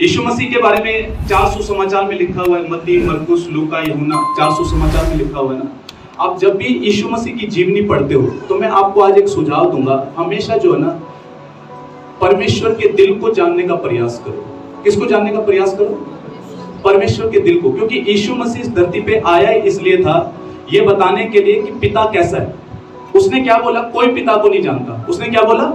यीशु मसीह के बारे में 400 समाचार में लिखा हुआ है, मत्ती, मरकुस, लूका, यूहन्ना, 400 समाचार में लिखा हुआ है ना। आप जब भी यीशु मसीह की जीवनी पढ़ते हो तो मैं आपको आज एक सुझाव दूंगा, हमेशा जो है ना परमेश्वर के दिल को जानने का प्रयास करो। किसको जानने का प्रयास करो? परमेश्वर के दिल को। क्योंकि यीशु मसीह इस धरती पे आया ही इसलिए था, ये बताने के लिए कि पिता कैसा है। उसने क्या बोला? कोई पिता को नहीं जानता। उसने क्या बोला?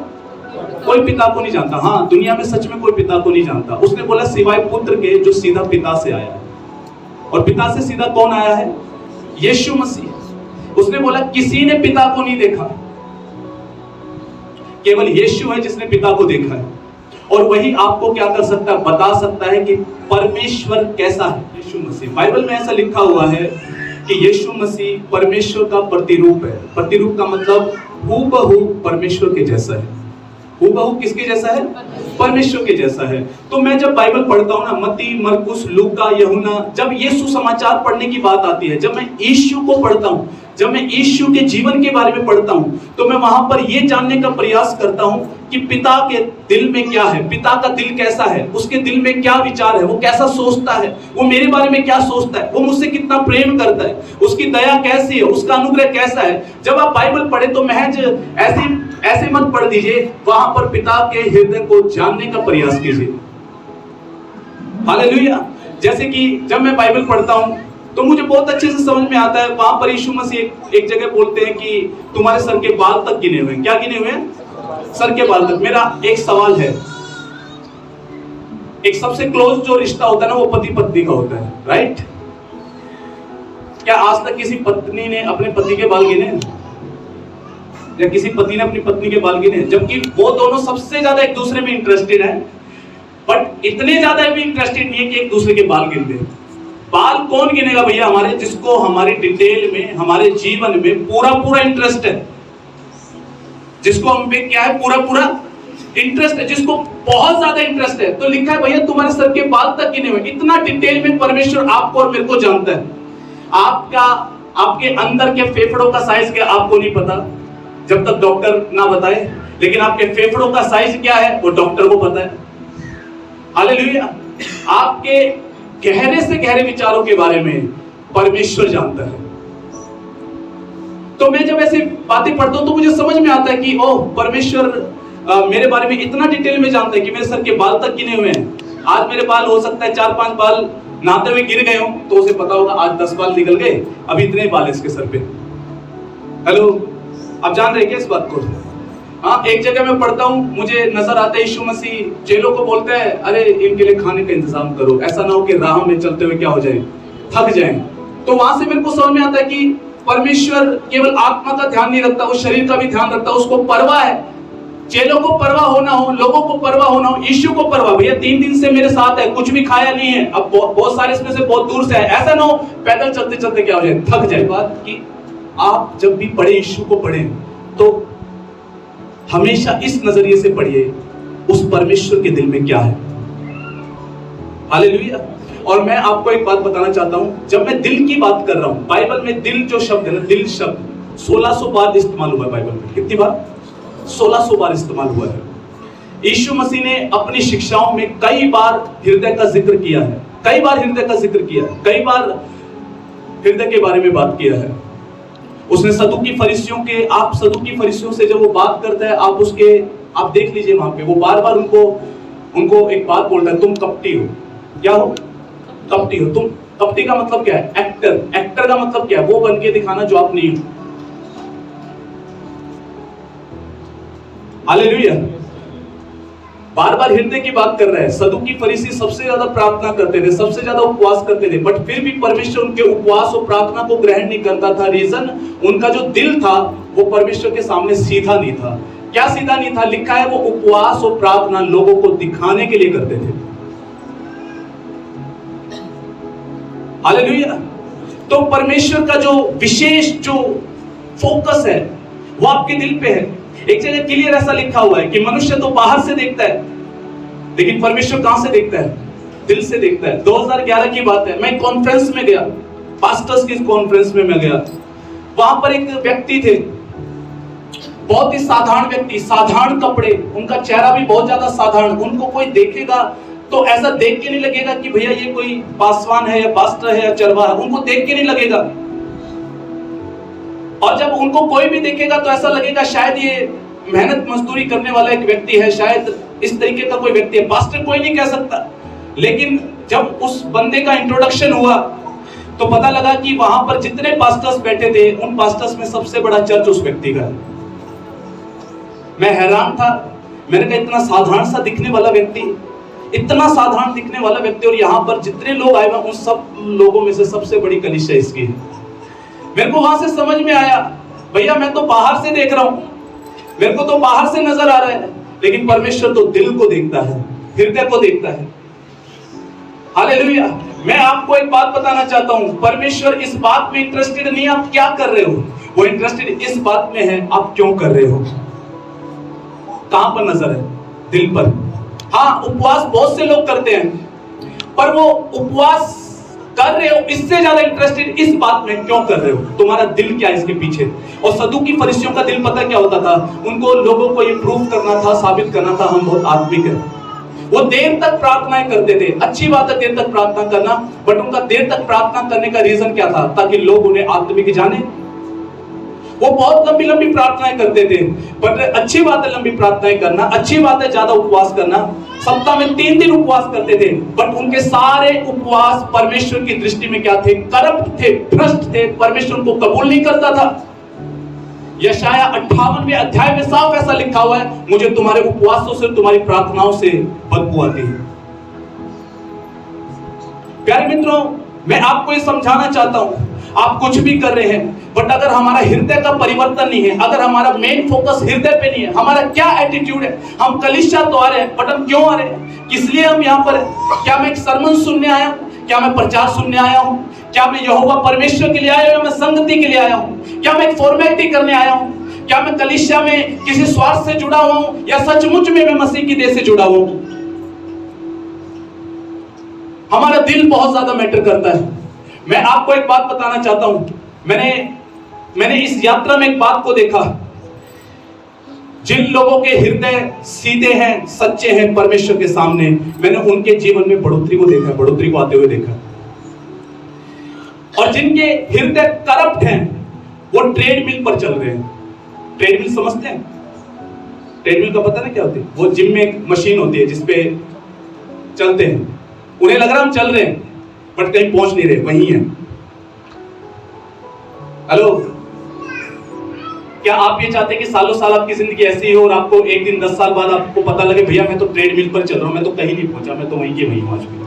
कोई पिता को नहीं जानता। हाँ, दुनिया में सच में कोई पिता को नहीं जानता। उसने बोला सिवाय पुत्र के जो सीधा पिता से आया है। और पिता से सीधा कौन आया है? यीशु मसीह। उसने बोला किसी ने पिता को नहीं देखा, केवल यीशु है जिसने पिता को देखा है। और वही आपको क्या कर सकता है? बता सकता है कि परमेश्वर कैसा है। यीशु मसीह, बाइबल में ऐसा लिखा हुआ है कि यीशु मसीह परमेश्वर का प्रतिरूप है। प्रतिरूप का मतलब हूबहू परमेश्वर के जैसा है। हूबहू किसके जैसा है? परमेश्वर के जैसा है। तो मैं जब बाइबल पढ़ता हूं ना, मत्ती, मरकुस, लूका, यूहन्ना, जब यीशु समाचार पढ़ने की बात आती है, जब मैं यीशु को पढ़ता हूं, जब मैं यीशु के जीवन के बारे में पढ़ता हूं, तो मैं वहां पर यह जानने का प्रयास करता हूं कि पिता के दिल में क्या है, पिता का दिल कैसा है, उसके दिल में क्या विचार है, वो कैसा सोचता है, वो मेरे बारे में क्या सोचता है, वो मुझसे कितना प्रेम करता है, उसकी दया कैसी है, उसका अनुग्रह कैसा है। जब आप बाइबल पढ़े तो महज ऐसे मत पढ़ दीजिए, वहां पर पिता के हृदय को जानने का प्रयास कीजिए। हालेलुया। जैसे कि जब मैं बाइबल पढ़ता हूं तो मुझे बहुत अच्छे से समझ में आता है, वहां पर यीशु मसीह एक जगह बोलते हैं कि तुम्हारे सर के बाल तक गिने हुए हैं। क्या गिने हुए हैं? सर के बाल तक। मेरा एक सवाल है, एक सबसे क्लोज जो रिश्ता होता है ना, वो पति पत्नी का होता है, राइट? क्या आज तक किसी पत्नी ने अपने पति के बाल गिने, या किसी पति ने अपनी पत्नी के बाल गिने? जबकि वो दोनों सबसे ज्यादा एक दूसरे में इंटरेस्टेड है, बट इतने ज्यादा भी इंटरेस्टेड नहीं है कि एक दूसरे के बाल गिन दे। बाल कौन गिनेगा भैया? हमारे, जिसको हमारी डिटेल में, हमारे जीवन में पूरा पूरा इंटरेस्ट है, जिसको हम पे क्या है, पूरा पूरा इंटरेस्ट है, जिसको बहुत ज्यादा इंटरेस्ट है। तो लिखा है भैया तुम्हारे सर के बाल तक गिने हुए। इतना डिटेल में परमेश्वर आपको और मेरे को जानता है। आपके अंदर के फेफड़ों का साइज क्या आपको नहीं पता, जब तक डॉक्टर ना बताए, लेकिन आपके फेफड़ों का साइज क्या है वो डॉक्टर को पता है। हालेलुया। आपके गहरे से गहरे विचारों के बारे में परमेश्वर जानता है। तो मैं जब ऐसी बातें पढ़ता हूं तो मुझे समझ में आता है कि ओह, परमेश्वर मेरे बारे में इतना डिटेल में जानता है कि मेरे सर के बाल तक गिने हुए हैं। आज मेरे बाल हो सकता है 4-5 बाल नहाते हुए गिर गए हो, तो उसे पता होगा आज 10 बाल निकल गए, अभी इतने बाल इसके सर पे। हेलो, आप जान रहे क्या इस बात को? हाँ, एक जगह मैं पढ़ता हूँ, मुझे नजर आता है यीशु मसीह चेलों को बोलता है, अरे इनके लिए खाने का इंतजाम करो, ऐसा ना हो कि राह में चलते हुए क्या हो जाए, थक जाएं। तो वहां से मेरे को समझ में आता है कि परमेश्वर केवल आत्मा का ध्यान नहीं रखता, वो शरीर का भी ध्यान रखता है। उसको परवाह है, चेलों को परवाह होना हो, लोगों को परवाह होना हो, यीशु को परवाह। भैया 3 दिन से मेरे साथ है, कुछ भी खाया नहीं है, अब बहुत सारे इसमें से बहुत दूर से है, ऐसा ना हो पैदल चलते चलते क्या हो जाए, थक जाए। बात कि आप जब भी पढ़े, यीशु को पढ़े, तो हमेशा इस नजरिए से पढ़िए, उस परमेश्वर के दिल में क्या है। हालेलुया। और मैं आपको एक बात बताना चाहता हूं, जब मैं दिल की बात कर रहा हूं, बाइबल में दिल जो शब्द है ना, दिल शब्द 1600 बार इस्तेमाल हुआ है बाइबल में। कितनी बार? 1600 बार इस्तेमाल हुआ है। यीशु मसीह ने अपनी शिक्षाओं में कई बार हृदय का जिक्र किया है, कई बार हृदय का जिक्र किया है, कई बार हृदय के बारे में बात किया है। उसने सदूकी फरीसियों से जब वो बात करता है, आप देख लीजिए वहां पे, वो बार बार उनको एक बात बोलता है, तुम कपटी हो। क्या हो? कपटी हो तुम। कपटी का मतलब क्या है? एक्टर का मतलब क्या है? वो बन के दिखाना जो आप नहीं हो। हालेलुया। बार बार हृदय की बात कर रहा है। सदूकी फरीसी सबसे ज्यादा प्रार्थना करते थे, सबसे ज्यादा उपवास करते थे, बट फिर भी परमेश्वर उनके उपवास और प्रार्थना को ग्रहण नहीं करता था। रीजन, उनका जो दिल था वो परमेश्वर के सामने सीधा नहीं था। क्या सीधा नहीं था? लिखा है वो उपवास और प्रार्थना लोगों को दिखाने के लिए करते थे। हालेलुया। तो परमेश्वर का जो विशेष जो फोकस है वो आपके दिल पे है। एक जगह क्लियर ऐसा लिखा हुआ है कि मनुष्य तो बाहर से देखता है, लेकिन परमेश्वर कहां से देखता है? दिल से देखता है। 2011 की बात है, मैं कॉन्फ्रेंस में गया, पास्टर्स की कॉन्फ्रेंस में मैं गया। वहां पर एक व्यक्ति थे, बहुत ही साधारण व्यक्ति, साधारण कपड़े, उनका चेहरा भी बहुत ज्यादा साधारण। उनको कोई देखेगा तो ऐसा देख के नहीं लगेगा कि भैया ये कोई पासवान है या पास्टर है या चरवाहा है, उनको देख के नहीं लगेगा। और जब उनको कोई भी देखेगा तो ऐसा लगेगा शायद ये मेहनत मजदूरी करने वाला एक व्यक्ति है, शायद इस तरीके का कोई व्यक्ति है। पास्टर कोई नहीं कह सकता। लेकिन जब उस बंदे का इंट्रोडक्शन हुआ तो पता लगा कि वहां पर जितने पास्टर्स बैठे थे, उन पास्टर्स में सबसे बड़ा चर्च उस व्यक्ति का है। मैं हैरान था। मैंने कहा इतना साधारण सा दिखने वाला व्यक्ति, इतना साधारण दिखने वाला व्यक्ति, और यहाँ पर जितने लोग आए उन सब लोगों में से सबसे बड़ी कलीसिया इसकी है। मेरे को वहां से समझ में आया, भैया मैं तो बाहर से देख रहा हूं, मेरे को तो बाहर से नजर आ रहा है, लेकिन परमेश्वर तो दिल को देखता है, हृदय को देखता है। हालेलुया। मैं आपको एक बात बताना चाहता हूं, परमेश्वर इस बात में इंटरेस्टेड नहीं आप क्या कर रहे हो, वो इंटरेस्टेड इस बात में है आप क्यों कर रहे हो। कहां पर नजर है? दिल पर। हाँ, उपवास बहुत से लोग करते हैं, पर वो उपवास कर रहे हो इससे ज्यादा इंटरेस्टेड इस बात में क्यों कर रहे हो, तुम्हारा दिल क्या है इसके पीछे। और सदूकी फरीसियों का दिल पता क्या होता था? उनको लोगों को ये प्रूफ करना था, साबित करना था हम बहुत आत्मिक है। वो देर तक प्रार्थनाएं करते थे। अच्छी बात है देर तक प्रार्थना करना, बट उनका देर तक प्रार्थना करने का रीजन क्या था? ताकि लोग उन्हें आत्मिक जाने। वो बहुत लंबी लंबी प्रार्थनाएं करते थे, पर अच्छी बात है लंबी प्रार्थनाएं करना, अच्छी बात है ज्यादा उपवास करना। सप्ताह में 3 दिन उपवास करते थे, बट उनके सारे उपवास परमेश्वर की दृष्टि में क्या थे? करप्ट थे, भ्रष्ट थे, परमेश्वर उनको कबूल नहीं करता था। यशाया 58वें अध्याय में साफ ऐसा लिखा हुआ है, मुझे तुम्हारे उपवासों से, तुम्हारी प्रार्थनाओं से बदबू आती है। प्यारे मित्रों, मैं आपको ये समझाना चाहता हूं, आप कुछ भी कर रहे हैं, बट अगर हमारा हृदय का परिवर्तन नहीं है, अगर हमारा मेन फोकस हृदय पे नहीं है, हमारा क्या एटीट्यूड है, हम कलीसिया तो आ रहे हैं, बट हम क्यों आ रहे हैं, किस लिए हम यहाँ पर हैं? क्या मैं एक सरमन सुनने आया हूँ? क्या मैं प्रचार सुनने आया हूँ? क्या मैं यहोवा परमेश्वर के लिए आया हूँ? मैं संगति के लिए आया हूँ? क्या मैं एक फॉर्मेलिटी करने आया हूँ? क्या मैं कलीसिया में किसी स्वार्थ से जुड़ा हुआ हूँ, या सचमुच में मैं मसीह की देह से जुड़ा हुआ हूँ? हमारा दिल बहुत ज्यादा मैटर करता है। मैं आपको एक बात बताना चाहता हूं, मैंने इस यात्रा में एक बात को देखा, जिन लोगों के हृदय सीधे हैं, सच्चे हैं परमेश्वर के सामने, मैंने उनके जीवन में बढ़ोतरी को देखा, बढ़ोतरी को आते हुए देखा। और जिनके हृदय करप्ट हैं, वो ट्रेडमिल पर चल रहे हैं। ट्रेडमिल समझते हैं? ट्रेडमिल का पता ना क्या होती है? वो जिम में एक मशीन होती है जिसपे चलते हैं, उन्हें लग रहा हम चल रहे हैं, बट कहीं पहुंच नहीं रहे, वहीं है। हेलो, क्या आप ये चाहते हैं कि सालों साल आपकी जिंदगी ऐसी हो और आपको एक दिन 10 साल बाद आपको पता लगे भैया मैं तो ट्रेडमिल पर चल रहा हूं, मैं तो कहीं नहीं पहुंचा, मैं तो वहीं के वहीं हूं आज भी?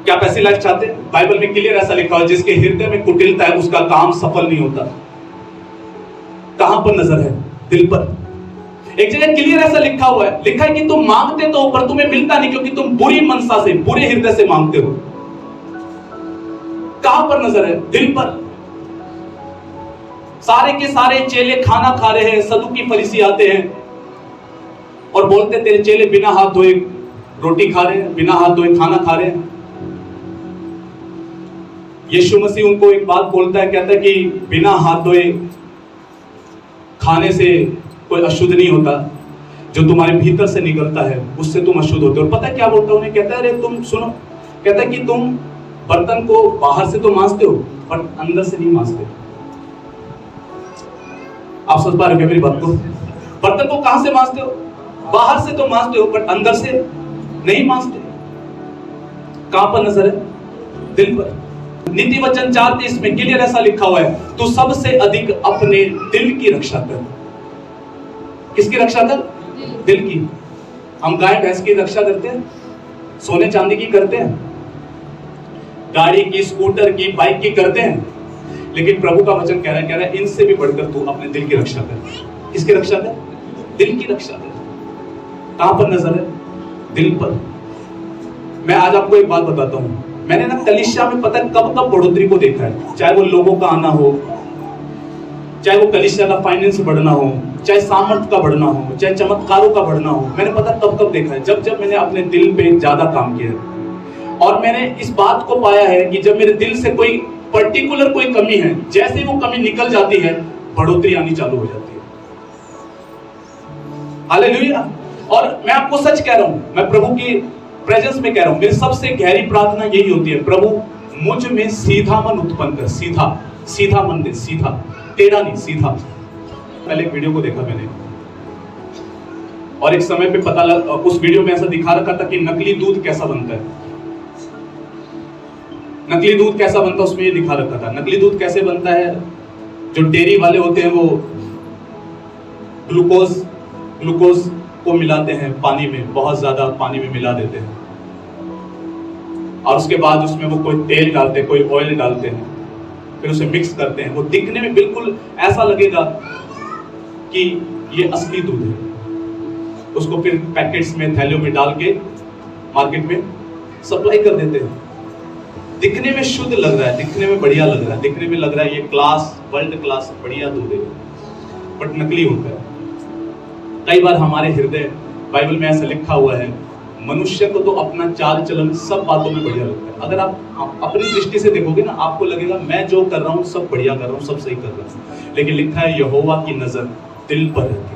क्या आप ऐसी लाइफ चाहते हैं? बाइबल में क्लियर ऐसा लिखा है, जिसके हृदय में कुटिलता है उसका काम सफल नहीं होता। कहां पर नजर है? दिल पर। एक जगह क्लियर ऐसा लिखा हुआ है, लिखा है कि तुम मांगते तो हो पर तुम्हें मिलता नहीं, क्योंकि तुम बुरी मनसा से, बुरे हृदय से मांगते हो। कहां पर नजर है? दिल पर। सारे के सारे चेले खाना खा रहे हैं, सदूकी फरीसी आते हैं और बोलते तेरे चेले बिना हाथ धोए रोटी खा रहे हैं, बिना हाथ धोए खाना खा रहे हैं। यीशु मसीह उनको एक बात बोलता है, कहता है कि बिना हाथ धोए खाने से कोई अशुद्ध नहीं होता, जो तुम्हारे भीतर से निकलता है उससे तुम अशुद्ध होते हो। और पता है क्या बोलता है उन्हें? कहता है अरे तुम सुनो, कहता है कि तुम बर्तन को बाहर से तो मांजते हो बट अंदर से नहीं मांजते। आप समझ पा रहे हो मेरी बात को? बर्तन को कहां से मांजते हो? बाहर से तो मांजते हो बट अंदर से नहीं मांजते। कहां पर नजर है? दिल पर। नीति वचन 4:30 में क्लियर ऐसा लिखा हुआ है, तू सबसे अधिक अपने दिल की रक्षा कर। किसकी रक्षा कर? दिल की। हम गाय भैंस की रक्षा करते हैं, सोने चांदी की करते हैं, गाड़ी की, स्कूटर की, बाइक की करते हैं, लेकिन प्रभु का वचन कह रहा है इनसे भी बढ़कर तू अपने दिल की रक्षा कर। किसकी रक्षा कर? दिल की रक्षा कर। कहां पर नजर है? दिल पर। मैं आज आपको एक बात बताता हूं, मैंने ना कलीसिया में पता कब कब बढ़ोतरी को देखा है, चाहे वो लोगों का आना हो, चाहे वो कलीसिया का फाइनेंस बढ़ना हो, चाहे सामर्थ का बढ़ना हो, चाहे चमत्कारों का बढ़ना हो। मैंने पता कब कब देखा है, जब जब मैंने अपने दिल पे ज्यादा काम किया है। और मैंने इस बात को पाया है कि जब मेरे दिल से कोई पर्टिकुलर कोई कमी है, जैसे वो कमी निकल जाती है बढ़ोतरी आनी चालू हो जाती है। हालेलुया। और मैं आपको सच कह रहा हूं, मैं प्रभु की प्रेजेंस में कह रहा हूं, मेरी सबसे गहरी प्रार्थना यही होती है, प्रभु मुझ में सीधा मन उत्पन्न कर, सीधा मन दे, सीधा, टेढ़ा नहीं, सीधा। पहले एक वीडियो को देखा मैंने, और एक समय पे पता लगा, उस वीडियो में ऐसा दिखा रखा था कि नकली दूध कैसा बनता है। नकली दूध कैसा बनता है उसमें ये दिखा रखा था। नकली दूध कैसे बनता है, जो डेयरी वाले होते हैं वो ग्लूकोज को मिलाते हैं पानी में, बहुत ज्यादा पानी में मिला देते हैं, और उसके बाद उसमें वो कोई तेल डालते हैं, कोई ऑयल डालते हैं, फिर उसे मिक्स करते हैं। वो दिखने में बिल्कुल ऐसा लगेगा कि ये असली दूध है। उसको फिर पैकेट्स में, थैलियों में डाल के मार्केट में सप्लाई कर देते हैं। दिखने में शुद्ध लग रहा है, दिखने में बढ़िया लग रहा है, दिखने में लग रहा है ये क्लास, वर्ल्ड क्लास बढ़िया दूध है, बट नकली होता है। कई बार हमारे हृदय, बाइबल में ऐसा लिखा हुआ है, मनुष्य को तो अपना चाल चलन सब बातों में बढ़िया लगता है। अगर आप अपनी दृष्टि से देखोगे ना, आपको लगेगा मैं जो कर रहा हूँ सब बढ़िया कर रहा हूँ, सब सही कर रहा हूँ, लेकिन लिखा है यहोवा की नजर दिल पर रहती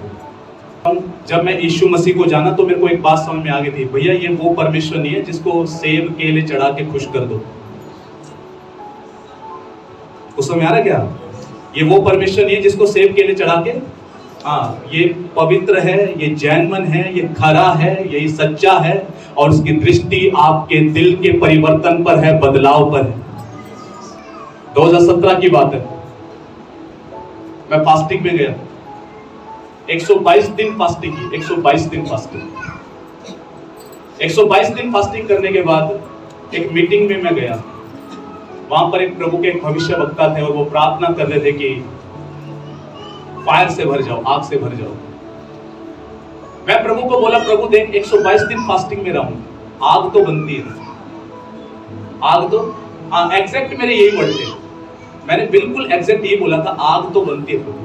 है। जब मैं यीशु मसीह को जाना तो मेरे को एक बात समझ में आ गई थी, भैया ये वो परमेश्वर नहीं है जिसको सेब केले चढ़ा के खुश कर दो। उस समय आ रहा क्या? ये वो परमेश्वर नहीं है जिसको सेब केले चढ़ा के, हाँ, ये पवित्र है, ये जैनमन है, ये खरा है, यही सच्चा है, और उसकी दृष्टि आपके दिल के परिवर्तन पर है, बदलाव पर है। 2017 की बात है, मैं फास्टिंग में गया, 122 दिन फास्टिंग की, 122 दिन फास्टिंग। 122 दिन फास्टिंग करने के बाद एक मीटिंग में मैं गया। वहां पर एक प्रभु के एक भविष्य वक्ता थे, और वो प्रार्थना कर रहे थे कि फायर से भर जाओ, आग से भर जाओ। मैं प्रभु को बोला, प्रभु देख 122 दिन फास्टिंग में रहूं, आग तो बनती है, आग तो, हाँ एग्जैक्ट मेरे यही वर्ड थे, मैंने बिल्कुल एग्जैक्ट यही बोला था, आग तो बनती है प्रभु,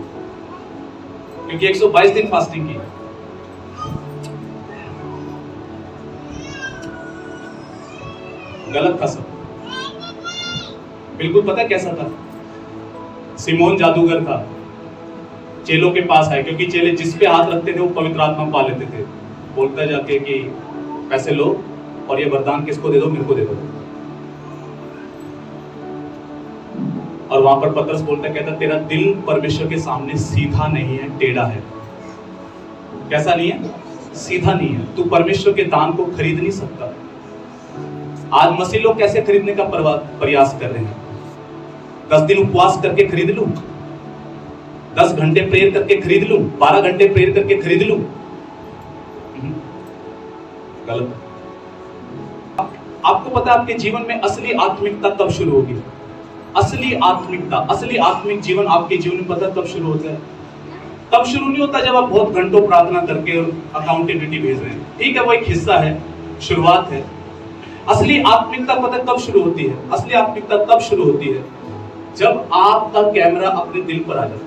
क्योंकि 122 दिन फास्टिंग की। गलत था सब, बिल्कुल पता कैसा था? सिमोन जादूगर था, चेलों के पास आए, क्योंकि चेले जिस पे हाथ रखते थे वो पवित्र आत्मा पा लेते थे। बोलता जाके कि पैसे लो और ये वरदान किसको दे दो, मेरे को दे दो। और वहां पर पतरस बोलता, कहता तेरा दिल परमेश्वर के सामने सीधा नहीं है, टेढ़ा है। कैसा नहीं है? सीधा नहीं है। तू परमेश्वर के दान को खरीद नहीं सकता। आज मसीह लोग कैसे खरीदने का प्रयास कर रहे हैं? 10 दिन उपवास करके खरीद लूं, 10 घंटे प्रेयर करके खरीद लूं, 12 घंटे प्रेयर करके खरीद लूं। गलत। आपको पता है आपके जीवन में असली आत्मिकता तब शुरू होगी, असली आत्मिकता, असली आत्मिक जीवन आपके जीवन में पता कब शुरू होता है? तब शुरू नहीं होता जब आप बहुत घंटों प्रार्थना करके अकाउंटेबिलिटी भेज रहे हैं। ठीक है, वो एक हिस्सा है, शुरुआत है। असली आत्मिकता पता कब शुरू होती है? असली आत्मिकता तब शुरू होती है जब आपका कैमरा अपने दिल पर आ जाता है।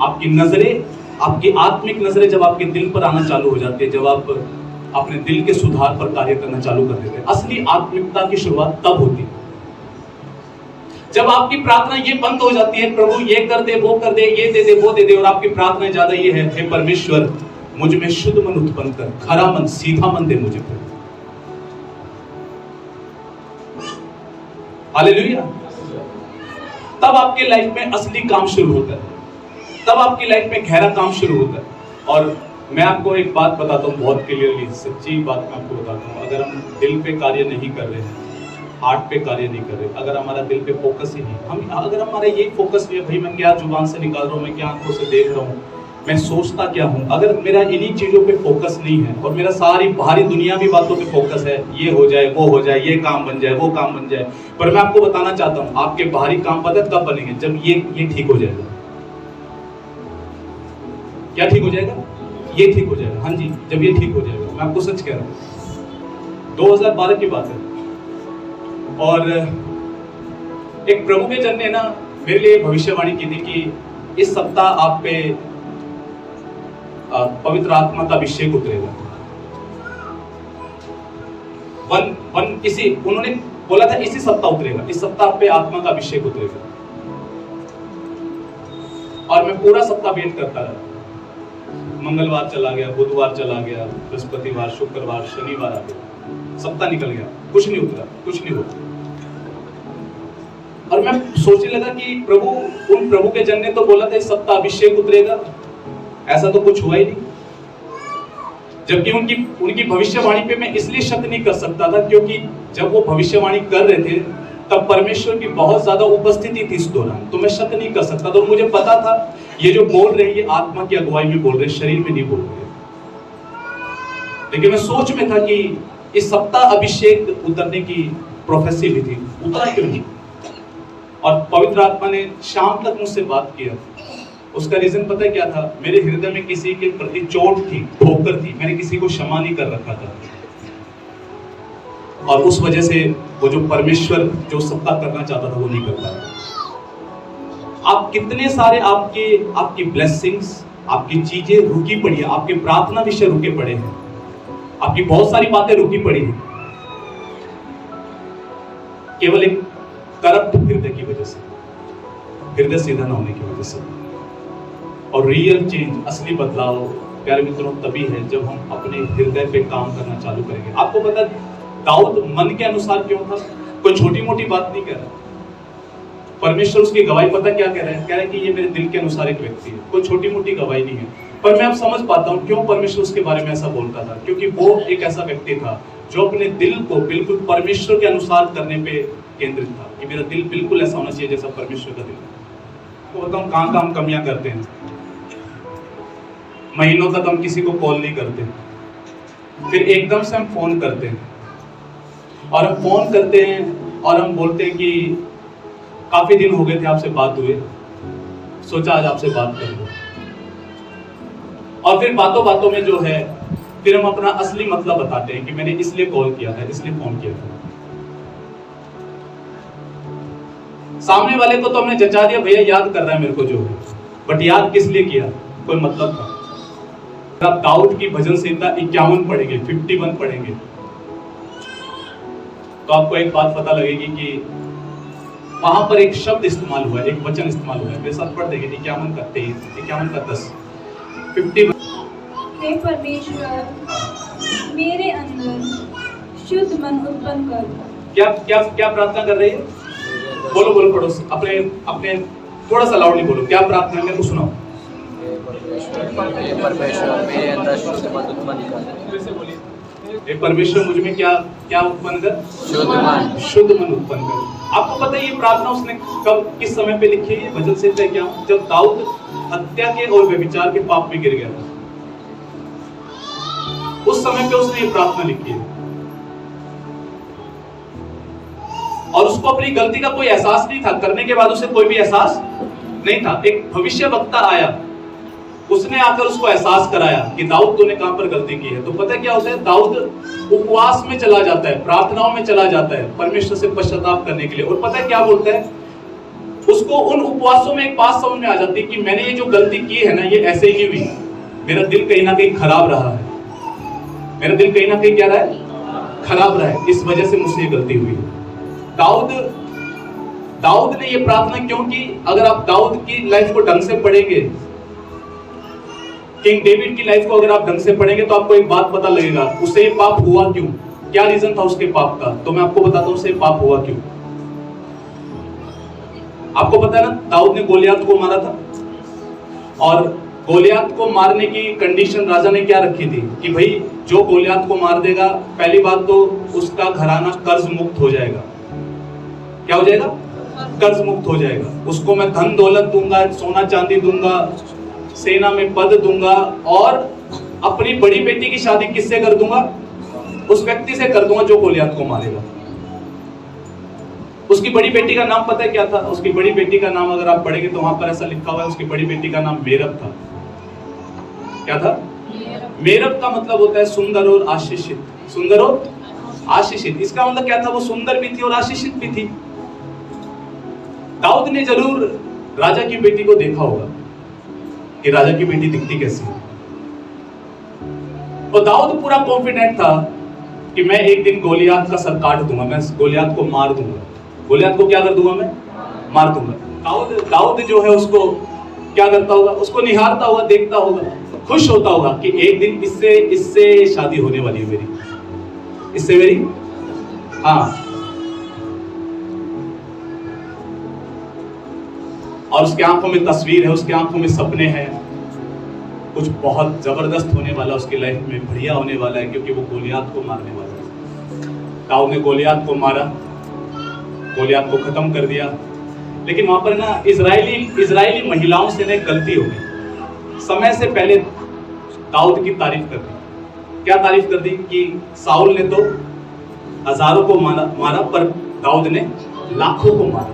आपकी नजरें, आपकी आत्मिक नजरें जब आपके दिल पर आना चालू हो जाती है, जब आप अपने दिल के सुधार पर कार्य करना चालू कर देते हैं, असली आत्मिकता की शुरुआत तब होती है। जब आपकी प्रार्थना ये बंद हो जाती है, प्रभु ये कर दे, वो कर दे, ये दे दे, वो दे दे, और आपकी प्रार्थना ज्यादा ये है, हे परमेश्वर मुझ में शुद्ध मन उत्पन्न कर, खरा मन, सीधा मन दे मुझे। हालेलुया। तब आपके लाइफ में असली काम शुरू होता है, तब आपकी लाइफ में गहरा काम शुरू होता है। और मैं आपको एक बात बताता हूँ बहुत क्लियरली, सच्ची बात मैं आपको बताता हूँ। अगर हम दिल पे कार्य नहीं कर रहे हैं, हार्ट पे कार्य नहीं कर रहे, अगर हमारा दिल पे फोकस ही नहीं, अगर हमारा ये फोकस नहीं है, भाई मैं क्या जुबान से निकाल रहा हूँ, मैं क्या आंखों से देख रहा हूँ, मैं सोचता क्या हूँ, अगर मेरा इन्हीं चीजों पे फोकस नहीं है और मेरा सारी बाहरी दुनियावी बातों पे फोकस है, ये हो जाए, वो हो जाए, ये काम बन जाए, वो काम बन जाए, पर मैं आपको बताना चाहता हूँ आपके बाहरी काम पता कब बनेंगे? जब ये ठीक हो जाएगा। क्या ठीक हो जाएगा? ये ठीक हो जाएगा। हाँ जी, जब ये ठीक हो जाएगा। मैं आपको सच कह रहा हूँ, 2012 की बात है, और एक प्रभु के जन ने ना मेरे लिए भविष्यवाणी की थी कि इस सप्ताह आप पे पवित्र आत्मा का अभिषेक उतरेगा। उन्होंने बोला था इसी सप्ताह उतरेगा, इस सप्ताह पे आत्मा का अभिषेक उतरेगा। और मैं पूरा सप्ताह वेट करता रहा, मंगलवार चला गया, बुधवार चला गया, बृहस्पतिवार, शुक्रवार, शनिवार आ गया, सप्ताह निकल गया, कुछ नहीं उतरा, कुछ नहीं हुआ। और मैं सोचने लगा कि उन प्रभु के जन ने तो बोला था इस सप्ताह अभिषेक उतरेगा, ऐसा तो कुछ हुआ ही नहीं। जबकि उनकी भविष्यवाणी पे मैं इसलिए शक नहीं कर सकता था क्योंकि जब वो भविष्यवाणी कर रहे थे तब परमेश्वर की बहुत ज्यादा उपस्थिति थी इस दौरान, तो मैं शक नहीं कर सकता था। और मुझे पता था ये जो बोल रहे हैं ये आत्मा की अगुवाई में बोल रहे, शरीर में नहीं बोल रहे। लेकिन मैं सोच में था कि इस सप्ताह अभिषेक उतरने की प्रोफेसी भी थी, उतरा क्यों नहीं? और पवित्र आत्मा ने शाम तक मुझसे बात किया। उसका रीजन पता है क्या था? मेरे हृदय में किसी के प्रति चोट थी, ठोकर थी, मैंने किसी को क्षमा नहीं कर रखा था, और उस वजह से वो जो परमेश्वर जो सप्ताह करना चाहता था वो नहीं कर पाया। आप कितने सारे आपकी ब्लेसिंग्स, आपकी चीजें रुकी पड़ी है, आपके प्रार्थना विषय रुके पड़े हैं, आपकी बहुत सारी बातें रुकी पड़ी हैं केवल एक करप्ट हृदय की वजह से, हृदय सीधा न होने की वजह से। और रियल चेंज, असली बदलाव प्यारे मित्रों तभी है जब हम अपने हृदय पे काम करना चालू करेंगे। आपको पता है दाऊद मन के अनुसार क्यों था? कोई छोटी मोटी बात नहीं कह रहा। परमेश्वर उसकी गवाही पता क्या कह रहा है? कह रहा है कि ये मेरे दिल के अनुसार एक व्यक्ति है, कोई छोटी मोटी गवाही नहीं है। पर मैं अब समझ पाता हूँ क्यों परमेश्वर उसके बारे में ऐसा बोलता था, क्योंकि वो एक ऐसा व्यक्ति था जो अपने दिल को बिल्कुल परमेश्वर के अनुसार करने पे केंद्रित था, कि मेरा दिल बिल्कुल ऐसा होना चाहिए जैसा परमेश्वर का दिल है। तो बताऊँ कहाँ हम कमियां करते हैं। महीनों तक हम किसी को कॉल नहीं करते, फिर एकदम से हम फोन करते हैं, और हम फोन करते हैं और हम बोलते हैं कि काफी दिन हो गए थे आपसे बात हुए, सोचा आज आपसे बात कर लो। और फिर बातों बातों में जो है फिर हम अपना असली मतलब बताते हैं कि मैंने इसलिए कॉल किया था, इसलिए फोन किया था। सामने वाले को तो हमने जचा दिया, भैया याद कर रहा है मेरे को जो है, बट याद किस लिए किया? कोई मतलब था। आप दाऊद की भजन संहिता 51 पढ़ेंगे, 51 पढ़ेंगे, तो आपको एक बात पता लगेगी कि वहां पर एक शब्द इस्तेमाल हुआ है, एक वचन इस्तेमाल हुआ है। मेरे साथ पढ़ देंगे 51 का 23, 51 का 10, 51। हे परमेश्वर, मेरे अंदर शुद्ध मन उत्पन्न कर। क्या क्या क्या प्रार्थना कर रही है? बोलो बोलो, पढ़ो अपने अपने थोड़ा सा लाउडली बोलो, क्या प्रार्थना है? मेरे को सुनाओ। परमेश्वर मेरे अंदर शुद्ध मन उत्पन्न कर। हे परमेश्वर मुझ में क्या क्या उत्पन्न कर? शुद्ध मन उत्पन्न कर। आपको पता है ये प्रार्थना उसने कब किस समय पे लिखी है? भजन संहिता क्या? जब दाऊद हत्या के और व्यभिचार के पाप में गिर गया था, उस समय पे उसने ये प्रार्थना लिखी है। और उसको अपनी गलती का कोई एहसास नहीं था, करने के बाद उसे कोई भी एहसास नहीं था। एक भविष्य वक्ता आया, उसने आकर उसको एहसास कराया कि दाऊद तूने कहां पर गलती की है। तो पता है क्या होता है? दाऊद उपवास में चला जाता है, प्रार्थनाओं में चला जाता है परमेश्वर से पश्चाताप करने के लिए। और पता है क्या बोलता है? उसको उन उपवासों में एक बात समझ में आ जाती है कि मैंने ये जो गलती की है ना, ये ऐसे ही नहीं हुई, मेरा दिल कहीं ना कहीं खराब रहा है, मेरा दिल कहीं ना कहीं क्या रहा है? खराब रहा है, इस वजह से मुझसे ये गलती हुई है। दाऊद ने ये प्रार्थना क्यों की? अगर आप दाऊद की लाइफ को ढंग से पढ़ेंगे, किंग डेविड की लाइफ को अगर आप ढंग से पढ़ेंगे तो आपको एक बात पता लगेगा, उससे ये पाप हुआ क्यों, क्या रीजन था उसके पाप का। तो मैं आपको बताता हूं उससे पाप हुआ क्यों। आपको पता है ना, दाऊद ने गोलियात को मारा था, और गोलियात को मारने की कंडीशन राजा ने क्या रखी थी कि भाई जो गोलियात को मार देगा, पहली बात तो उसका घराना कर्ज मुक्त हो जाएगा। क्या हो जाएगा? कर्ज मुक्त हो जाएगा। उसको मैं धन दौलत दूंगा, सोना चांदी दूंगा, सेना में पद दूंगा, और अपनी बड़ी बेटी की शादी किससे कर दूंगा? उस व्यक्ति से कर दूंगा जो गोलियात को मारेगा। उसकी बड़ी बेटी का नाम पता है क्या था? उसकी बड़ी बेटी का नाम अगर आप पढ़ेंगे तो वहां पर ऐसा लिखा हुआ है, उसकी बड़ी बेटी का नाम मेरब था। क्या था? मेरब का मतलब होता है सुंदर और आशीषित। सुंदर और आशीषित, इसका मतलब क्या था? वो सुंदर भी थी और आशीषित भी थी। दाऊद ने जरूर राजा की बेटी को देखा होगा कि राजा की बेटी दिखती कैसी है, और दाऊद पूरा कॉन्फिडेंट था कि मैं एक दिन गोलियात का सर काट दूंगा, मैं गोलियात को मार दूंगा। गोलियात को क्या कर दूंगा? मैं मार दूंगा। दाऊद जो है उसको क्या करता होगा? उसको निहारता होगा, देखता होगा, खुश होता होगा कि एक दिन इससे शादी होने वाली है मेरी, इससे मेरी, हाँ। और उसके आंखों में तस्वीर है, उसके आंखों में सपने हैं, कुछ बहुत जबरदस्त होने वाला उसकी लाइफ में, बढ़िया होने वाला है, क्योंकि वो गोलियात को मारने वाला है। दाऊद ने गोलियात को मारा, गोलियात को खत्म कर दिया। लेकिन वहां पर ना इजरायली महिलाओं से ना गलती हो गई। समय से पहले दाऊद की तारीफ कर दी। क्या तारीफ कर दी? कि साउल ने तो हजारों को मारा पर दाऊद ने लाखों को मारा।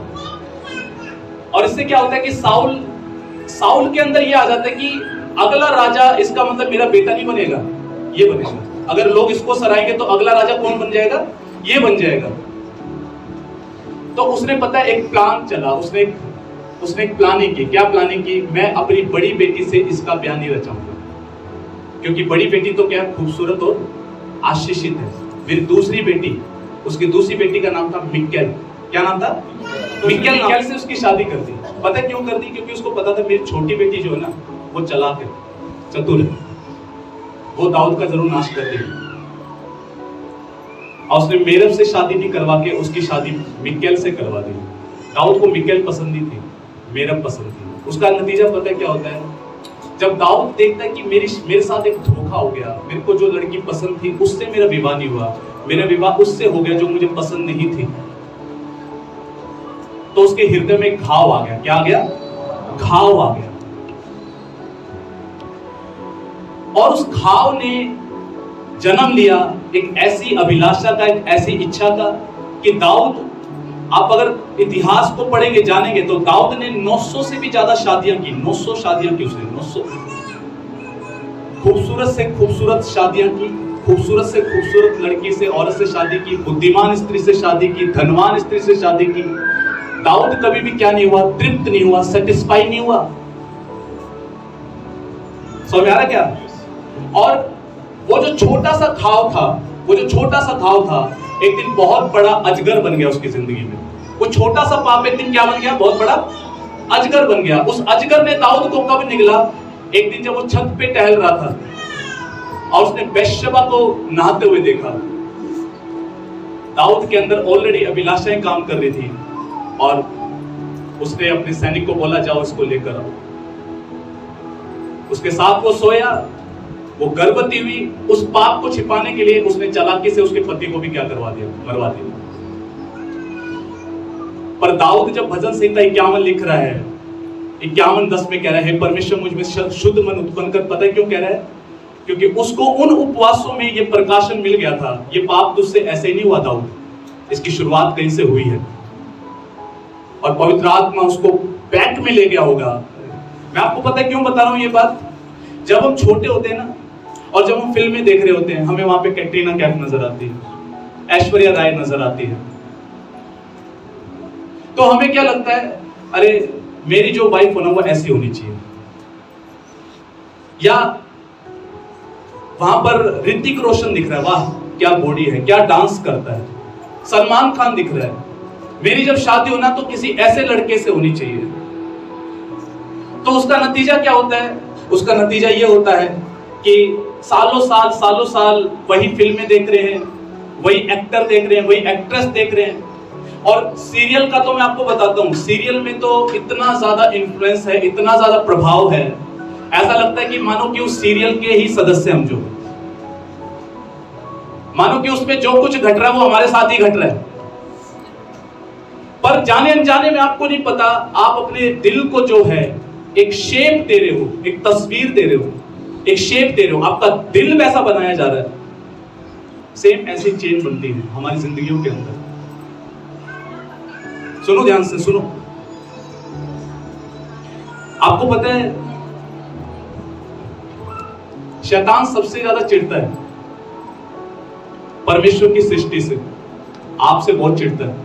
और इससे क्या होता है कि साउल के अंदर ये आ जाता है कि अगला राजा, इसका मतलब मेरा बेटा नहीं बनेगा, ये बनेगा। अगर लोग इसको सराहेंगे तो अगला राजा कौन बन जाएगा? ये बन जाएगा। तो उसने पता है एक प्लान चला, उसने एक प्लानिंग की। क्या प्लानिंग की? मैं अपनी बड़ी बेटी से इसका ब्याह नहीं रचाऊंगा, क्योंकि बड़ी बेटी तो क्या खूबसूरत और आशीषित है। फिर दूसरी बेटी, उसकी दूसरी बेटी का नाम था मिक्केल। क्या नाम था? मिक्केल से उसकी शादी कर दी। पता है क्यों कर दी? क्योंकि उसको पता था मेरी छोटी बेटी जो है ना, वो चालाक है, चतुर है, वो दाऊद का जरूर नाश कर देगी। और उसने मेरब से शादी नहीं करवा के उसकी शादी मिक्केल से करवा दी। दाऊद को मिक्केल पसंद नहीं थी, मेरब पसंद थी। उसका नतीजा पता है क्या होता है? जब दाऊद देखता है कि मेरे साथ एक धोखा हो गया, मेरे को जो लड़की पसंद थी उससे मेरा विवाह नहीं हुआ, मेरा विवाह उससे हो गया जो मुझे पसंद नहीं थी, तो उसके हृदय में घाव आ गया। क्या आ गया? घाव आ गया। और उस घाव ने जन्म लिया एक ऐसी अभिलाषा का, एक ऐसी इच्छा का कि दाऊद, आप अगर इतिहास को पढ़ेंगे, जानेंगे, तो दाऊद ने 900 से भी ज्यादा शादियां की। 900 शादियां की उसने, 900। खूबसूरत से खूबसूरत शादियां की, खूबसूरत से खूबसूरत लड़की से, औरत से शादी की, बुद्धिमान स्त्री से शादी की, धनवान स्त्री से शादी की। दाऊद कभी भी क्या नहीं हुआ? तृप्त नहीं हुआ, सेटिस्फाई नहीं हुआ। समझ आ रहा क्या? और वो जो छोटा सा घाव था, एक दिन बहुत बड़ा अजगर बन गया उसकी जिंदगी में। वो छोटा सा पाप एक दिन क्या बन गया? बहुत बड़ा अजगर बन गया। उस अजगर ने दाऊद को कब निकला? एक दिन जब वो छत पे टहल रहा था और उसने बैशबा को नहाते हुए देखा। दाऊद के अंदर ऑलरेडी अभिलाषाएं काम कर रही थी और उसने अपने सैनिक को बोला, जाओ इसको लेकर आओ। उसके साथ वो सोया, वो गर्भवती हुई। उस पाप को छिपाने के लिए उसने चालाकी से उसके पति को भी क्या करवा दिया? मरवा दिया। पर दाऊद जब भजन संहिता 51 लिख रहा है, 51:10 में कह रहा है, परमेश्वर मुझ में शुद्ध मन उत्पन्न कर। पता है क्यों कह रहा है? क्योंकि उसको उन उपवासों में ये प्रकाशन मिल गया था, ये पाप तुझसे ऐसे ही नहीं हुआ दाऊद, इसकी शुरुआत कहीं से हुई है। और पवित्र आत्मा उसको बैक में ले गया होगा। मैं आपको पता है क्यों बता रहा हूं ये बात? जब हम छोटे होते हैं ना, और जब हम फिल्में देख रहे होते हैं, हमें वहां पे कैटरीना कैफ नजर आती है, ऐश्वर्या राय नजर आती है, तो हमें क्या लगता है? अरे मेरी जो वाइफ होना वो ऐसी होनी चाहिए। या वहां पर ऋतिक रोशन दिख रहा है, वाह क्या बॉडी है, क्या डांस करता है। सलमान खान दिख रहा है, मेरी जब शादी होना तो किसी ऐसे लड़के से होनी चाहिए। तो उसका नतीजा क्या होता है? उसका नतीजा ये होता है कि सालों साल वही फिल्में देख रहे हैं, वही एक्टर देख रहे हैं, वही एक्ट्रेस देख रहे हैं। और सीरियल का तो मैं आपको बताता हूँ, सीरियल में तो इतना ज्यादा इन्फ्लुएंस है, इतना ज्यादा प्रभाव है, ऐसा लगता है कि मानो कि उस सीरियल के ही सदस्य हम, जो मानो कि उसमें जो कुछ घट रहा है वो हमारे साथ ही घट रहा है। पर जाने अनजाने में आपको नहीं पता, आप अपने दिल को जो है एक शेप दे रहे हो, एक तस्वीर दे रहे हो, एक शेप दे रहे हो, आपका दिल वैसा बनाया जा रहा है। सेम ऐसी चेन बनती है हमारी जिंदगियों के अंदर। सुनो ध्यान से, सुनो। आपको पता है शैतान सबसे ज्यादा चिढ़ता है परमेश्वर की सृष्टि से, आपसे बहुत चिढ़ता है।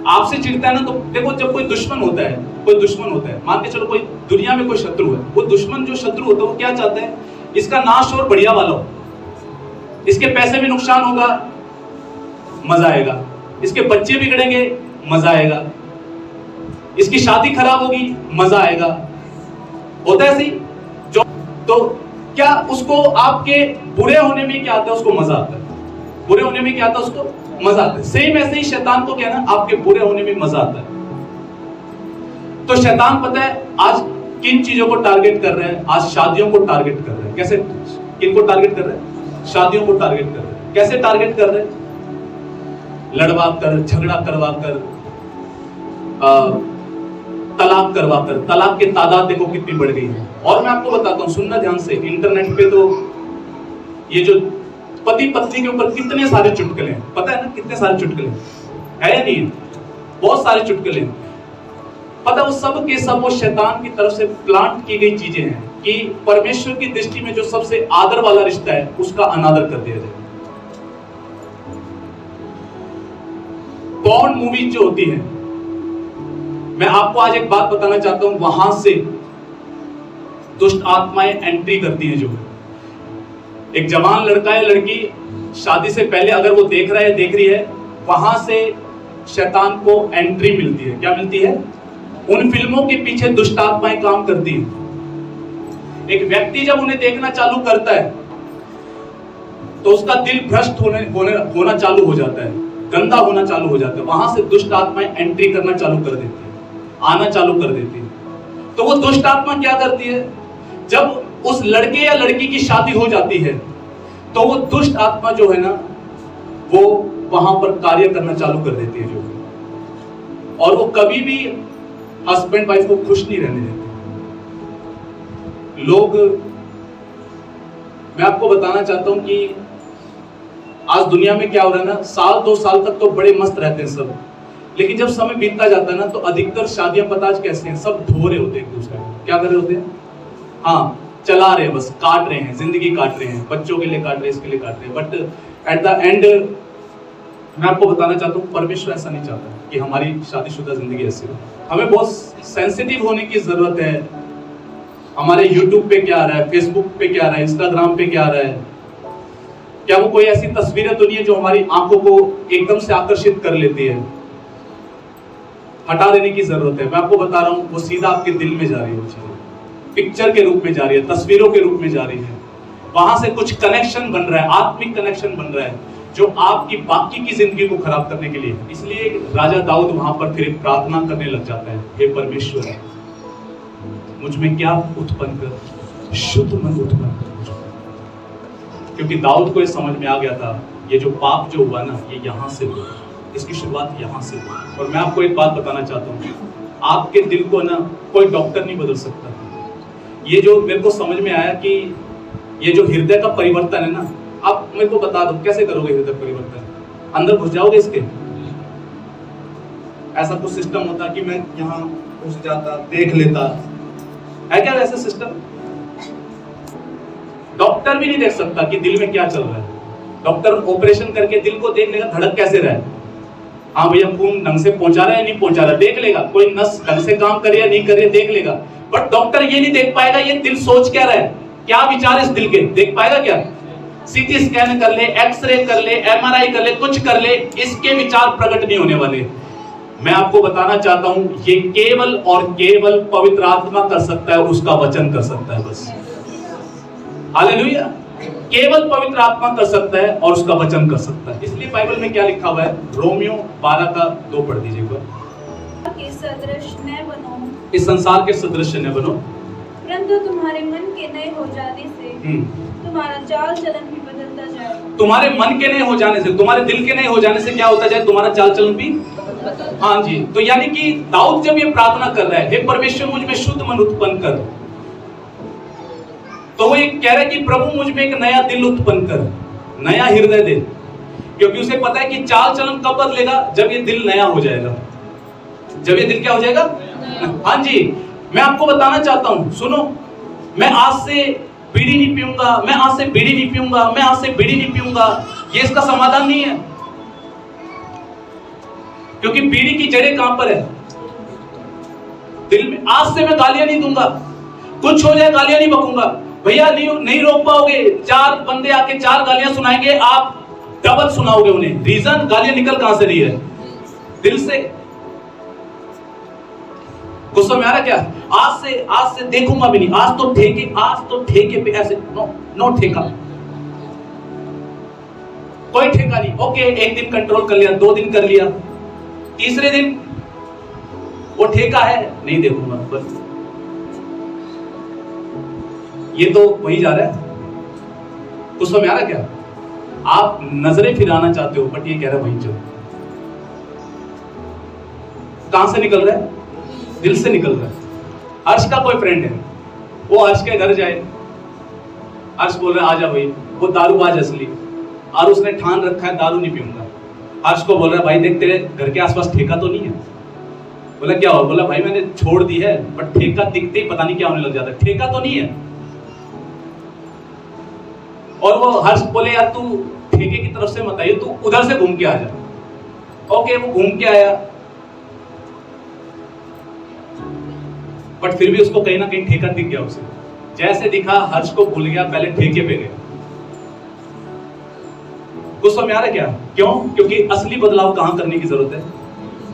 आपसे चिढ़ता है ना, तो देखो जब कोई दुश्मन होता है, मान के चलो कोई दुनिया में कोई शत्रु है, वो दुश्मन जो शत्रु होता है वो क्या चाहता है? इसका नाश और बढ़िया वाला हो, इसके पैसे भी नुकसान होगा, मजा आएगा, इसके बच्चे बिगड़ेंगे, मजा आएगा, इसकी शादी खराब होगी, मजा आएगा। होता है ऐसे ही? जो तो क्या उसको आपके बुरे होने में क्या आता है? उसको मजा आता है। बुरे होने में क्या आता है? उसको मजा आता है। सेम ऐसे ही शैतान को क्या है ना, आपके बुरे होने में मजा आता है। तो शैतान पता है आज किन चीजों को टारगेट कर रहे हैं? आज शादियों को टारगेट कर रहे हैं। कैसे? किन को टारगेट कर रहे हैं? शादियों को टारगेट कर रहे हैं। कैसे टारगेट कर रहे हैं? लड़वा कर, झगड़ा करवा कर, तलाक करवा कर। तलाक की तादाद देखो कितनी बढ़ गई है। और मैं आपको बताता हूं, सुनना ध्यान से, इंटरनेट पे तो ये जो पति पत्नी के ऊपर कितने सारे चुटकुले हैं, पता है ना? कितने सारे चुटकुले है या नहीं? बहुत सारे चुटकुले हैं। पता वो सब के सब वो शैतान की तरफ से प्लांट की गई चीजें हैं कि परमेश्वर की दृष्टि में जो सबसे आदर वाला रिश्ता है उसका अनादर कर दिया जाए। पॉर्न मूवीज जो होती है, मैं आपको आज एक बात बताना चाहता हूं, वहां से दुष्ट आत्माएं एंट्री करती हैं। जो एक जवान लड़का या लड़की शादी से पहले अगर वो देख रहा है, देख रही है, वहां से शैतान को एंट्री मिलती है। क्या मिलती है? उन फिल्मों के पीछे दुष्ट आत्माएं काम करती हैं। एक व्यक्ति जब उन्हें देखना चालू करता है तो उसका दिल भ्रष्ट होना चालू हो जाता है, गंदा होना चालू हो जाता है। वहां से दुष्ट आत्माएं एंट्री करना चालू कर देती है, आना चालू कर देती है। तो वो दुष्ट आत्मा क्या करती है? जब उस लड़के या लड़की की शादी हो जाती है तो वो दुष्ट आत्मा जो है ना, वो वहां पर कार्य करना चालू कर देती है जो, और वो कभी भी हस्बैंड वाइफ को खुश नहीं रहने देते लोग। मैं आपको बताना चाहता हूं कि आज दुनिया में क्या हो रहा है ना, साल 2 साल तक तो बड़े मस्त रहते हैं सब, लेकिन जब समय बीतता जाता है ना तो अधिकतर शादियां पता आज कैसे हैं, सब धो रहे होते हैं एक दूसरे को। क्या कर रहे होते हैं? हाँ, चला रहे हैं, बस काट रहे हैं, जिंदगी काट रहे हैं, बच्चों के लिए काट रहे हैं, इसके लिए काट रहे हैं। बट एट द एंड मैं आपको बताना चाहता हूँ, परमेश्वर ऐसा नहीं चाहता कि हमारी शादीशुदा जिंदगी ऐसी हो। हमें बहुत सेंसिटिव होने की जरूरत है। हमारे YouTube पे क्या आ रहा है, फेसबुक पे क्या आ रहा है, इंस्टाग्राम पे क्या आ रहा है, क्या वो कोई ऐसी तस्वीरें तो नहीं है जो हमारी आंखों को एकदम से आकर्षित कर लेती है? हटा देने की जरूरत है। मैं आपको बता रहा हूँ, वो सीधा आपके दिल में जा रही है, पिक्चर के रूप में जा रही है, तस्वीरों के रूप में जा रही है। वहां से कुछ कनेक्शन बन रहा है, आत्मिक कनेक्शन बन रहा है, जो आपकी बाकी की जिंदगी को खराब करने के लिए। इसलिए राजा दाऊद वहां पर फिर प्रार्थना करने लग जाता है, हे परमेश्वर, मुझ में क्या उत्पन्न कर, शुद्ध मन उत्पन्न कर। क्योंकि दाऊद को ये समझ में आ गया था, ये जो पाप जो हुआ ना, ये यहां से हुआ, इसकी शुरुआत यहां से हुई। और मैं आपको एक बात बताना चाहता हूँ, आपके दिल को ना कोई डॉक्टर नहीं बदल सकता। ये जो मेरे को समझ में आया कि ये जो हृदय का परिवर्तन है ना, आप मेरे को बता दो कैसे करोगे हृदय परिवर्तन? अंदर घुस जाओगे इसके? ऐसा कुछ सिस्टम होता कि मैं यहाँ घुस जाता, देख लेता, है क्या वैसे सिस्टम? डॉक्टर भी नहीं देख सकता कि दिल में क्या चल रहा है। डॉक्टर ऑपरेशन करके दिल को देख लेगा धड़क कैसे रहा है, हाँ भैया खून ढंग से पहुंचा रहा है नहीं पहुंचा रहा, देख लेगा। कोई नस ढंग से काम कर रही है नहीं कर रही है, देख लेगा। बट डॉक्टर ये नहीं देख पाएगा ये दिल सोच क्या रहा है, क्या विचार इस दिल के, देख पाएगा क्या? सीटी स्कैन कर ले, एक्सरे कर ले, एमआरआई कर ले, कुछ कर ले, इसके विचार प्रकट नहीं होने वाले। मैं आपको बताना चाहता हूं, ये केवल और केवल पवित्र आत्मा कर सकता है, उसका वचन कर सकता है बस। हालेलुया। केवल पवित्र आत्मा कर सकता है और उसका वचन कर सकता है। इसलिए बाइबल में क्या लिखा हुआ है, रोमियो 12:2 पढ़ दीजिए एक बार। के सदृश न बनो, इस संसार के सदृश न बनो, परंतु तुम्हारे मन के नए हो जाने से तुम्हारा चाल चलन भी बदलता जाए। तुम्हारे मन के नए हो जाने से, तुम्हारे दिल के नए हो जाने से क्या होता जाए? तुम्हारा चाल चलन भी। हाँ जी। तो यानी कि दाऊद जब ये प्रार्थना कर रहा है, हे परमेश्वर मुझ में शुद्ध मन उत्पन्न कर, तो वो ये कह रहा है कि प्रभु मुझ में एक नया दिल उत्पन्न कर, नया हृदय दे। क्योंकि उसे पता है कि चाल चलन कब बदलेगा? जब ये दिल नया हो जाएगा। जब ये दिल क्या हो जाएगा? हाँ जी। मैं आपको बताना चाहता हूं, सुनो, मैं आज से बीड़ी नहीं पीऊंगा, मैं आज से बीड़ी नहीं पीऊंगा, मैं आज से बीड़ी नहीं पीऊंगा, ये इसका समाधान नहीं है। क्योंकि बीड़ी की जड़ें कहां पर है? दिल में। आज से मैं गालियां नहीं दूंगा, कुछ हो जाए गालियां नहीं बकूंगा। भैया नहीं रोक पाओगे, 4 बंदे आके 4 गालियां सुनाएंगे, आप डबल सुनाओगे उन्हें। रीजन, गालियां निकल कहां से रही है? दिल से। गुस्सा में आ रहा क्या? आज से देखूंगा भी नहीं, आज तो ठेके पे ऐसे, नो ठेका, कोई ठेका नहीं। ओके, एक दिन कंट्रोल कर लिया, 2 दिन कर लिया, तीसरे दिन वो ठेका है, नहीं देखूंगा बस। ये तो वही जा रहा है। गुस्सा में आ रहा क्या? आप नजरें फिराना चाहते हो, बट ये कह रहा है वहीं चलो। कहां से निकल रहा है? दिल से निकल रहा है। अर्श का कोई फ्रेंड है, वो अर्श के घर जाए, अर्श बोल रहा है आजा भाई, वो दारूबाज असली, और उसने ठान रखा है दारू नहीं पीऊंगा। अर्श को बोल रहा है भाई देख तेरे घर के आसपास ठेका तो नहीं है? बोला क्या हुआ? बोला भाई मैंने छोड़ दी है, बट ठेका दिखते ही पता नहीं क्या होने लग जाता है, ठेका तो नहीं है। और वो हर्ष बोले यार तू ठेके की तरफ से मत आइए, तू उधर से घूम के आ जा। ओके, वो घूम के आया, बट फिर भी उसको कहीं ना कहीं ठेका दिख गया उसे। जैसे दिखा हर्ष को भूल गया, पहले ठेके पे गया। कुछ समझ आ रहा क्या? क्यों? क्योंकि असली बदलाव कहां करने की जरूरत है?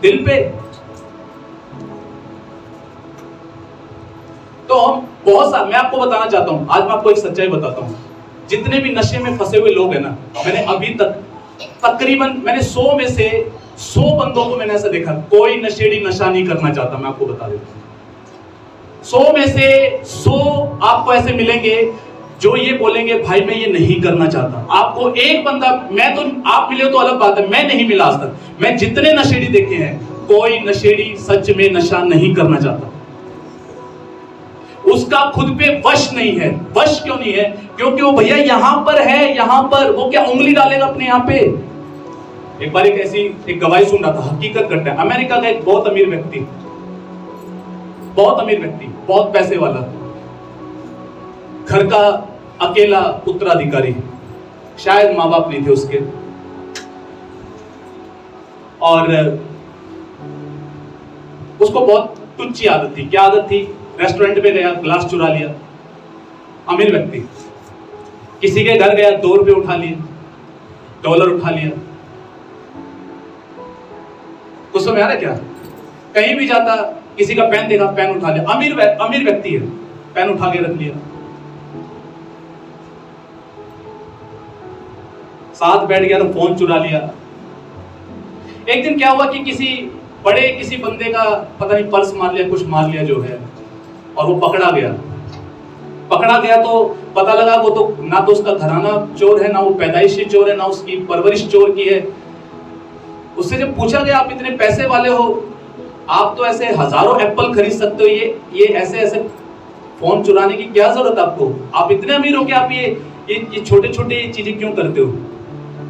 दिल पे। तो हम बहुत सा, मैं आपको बताना चाहता हूं, आज मैं आपको एक सच्चाई बताता हूं। जितने भी नशे में फंसे हुए लोग हैं ना, मैंने अभी तक तकरीबन 100 में से 100 बंदों को मैंने ऐसा देखा, कोई नशेड़ी नशा नहीं करना चाहता। मैं आपको बता देता हूं, 100 में से 100 आपको ऐसे मिलेंगे जो ये बोलेंगे भाई मैं ये नहीं करना चाहता। आपको एक बंदा, मैं तो, आप मिले तो अलग बात है, मैं नहीं मिला आज तक। मैं जितने नशेड़ी देखे हैं, कोई नशेड़ी सच में नशा नहीं करना चाहता। उसका खुद पे वश नहीं है। वश क्यों नहीं है? क्योंकि वो भैया यहां पर है, यहां पर वो क्या उंगली डालेगा अपने यहां पे? एक बार एक गवाही सुन रहा था, हकीकत करता है। अमेरिका का एक बहुत अमीर व्यक्ति, बहुत पैसे वाला, घर का अकेला उत्तराधिकारी, शायद माँ बाप नहीं थे उसके, और उसको बहुत टुच्ची आदत थी। क्या आदत थी? रेस्टोरेंट में गया, ग्लास चुरा लिया। अमीर व्यक्ति, किसी के घर गया, 2 रुपए उठा लिए, डॉलर उठा लिया। कुछ समझ आ रहा है क्या? कहीं भी जाता, किसी का पेन देखा, पेन उठा लिया। अमीर व्यक्ति है, पेन उठा के रख लिया। साथ बैठ गया तो फोन चुरा लिया। एक दिन क्या हुआ कि किसी बंदे का पता नहीं पर्स मार लिया, कुछ मार लिया जो है, और वो पकड़ा गया तो पता लगा वो तो ना तो उसका घराना चोर है, ना वो पैदाइशी चोर है, ना उसकी परवरिश चोर की है। उससे जब पूछा गया आप इतने पैसे वाले हो, आप तो ऐसे हजारों एप्पल खरीद सकते हो, ये ऐसे फोन चुराने की क्या जरूरत आपको? आप इतने अमीर हो कि आप ये छोटे चीजें क्यों करते हो?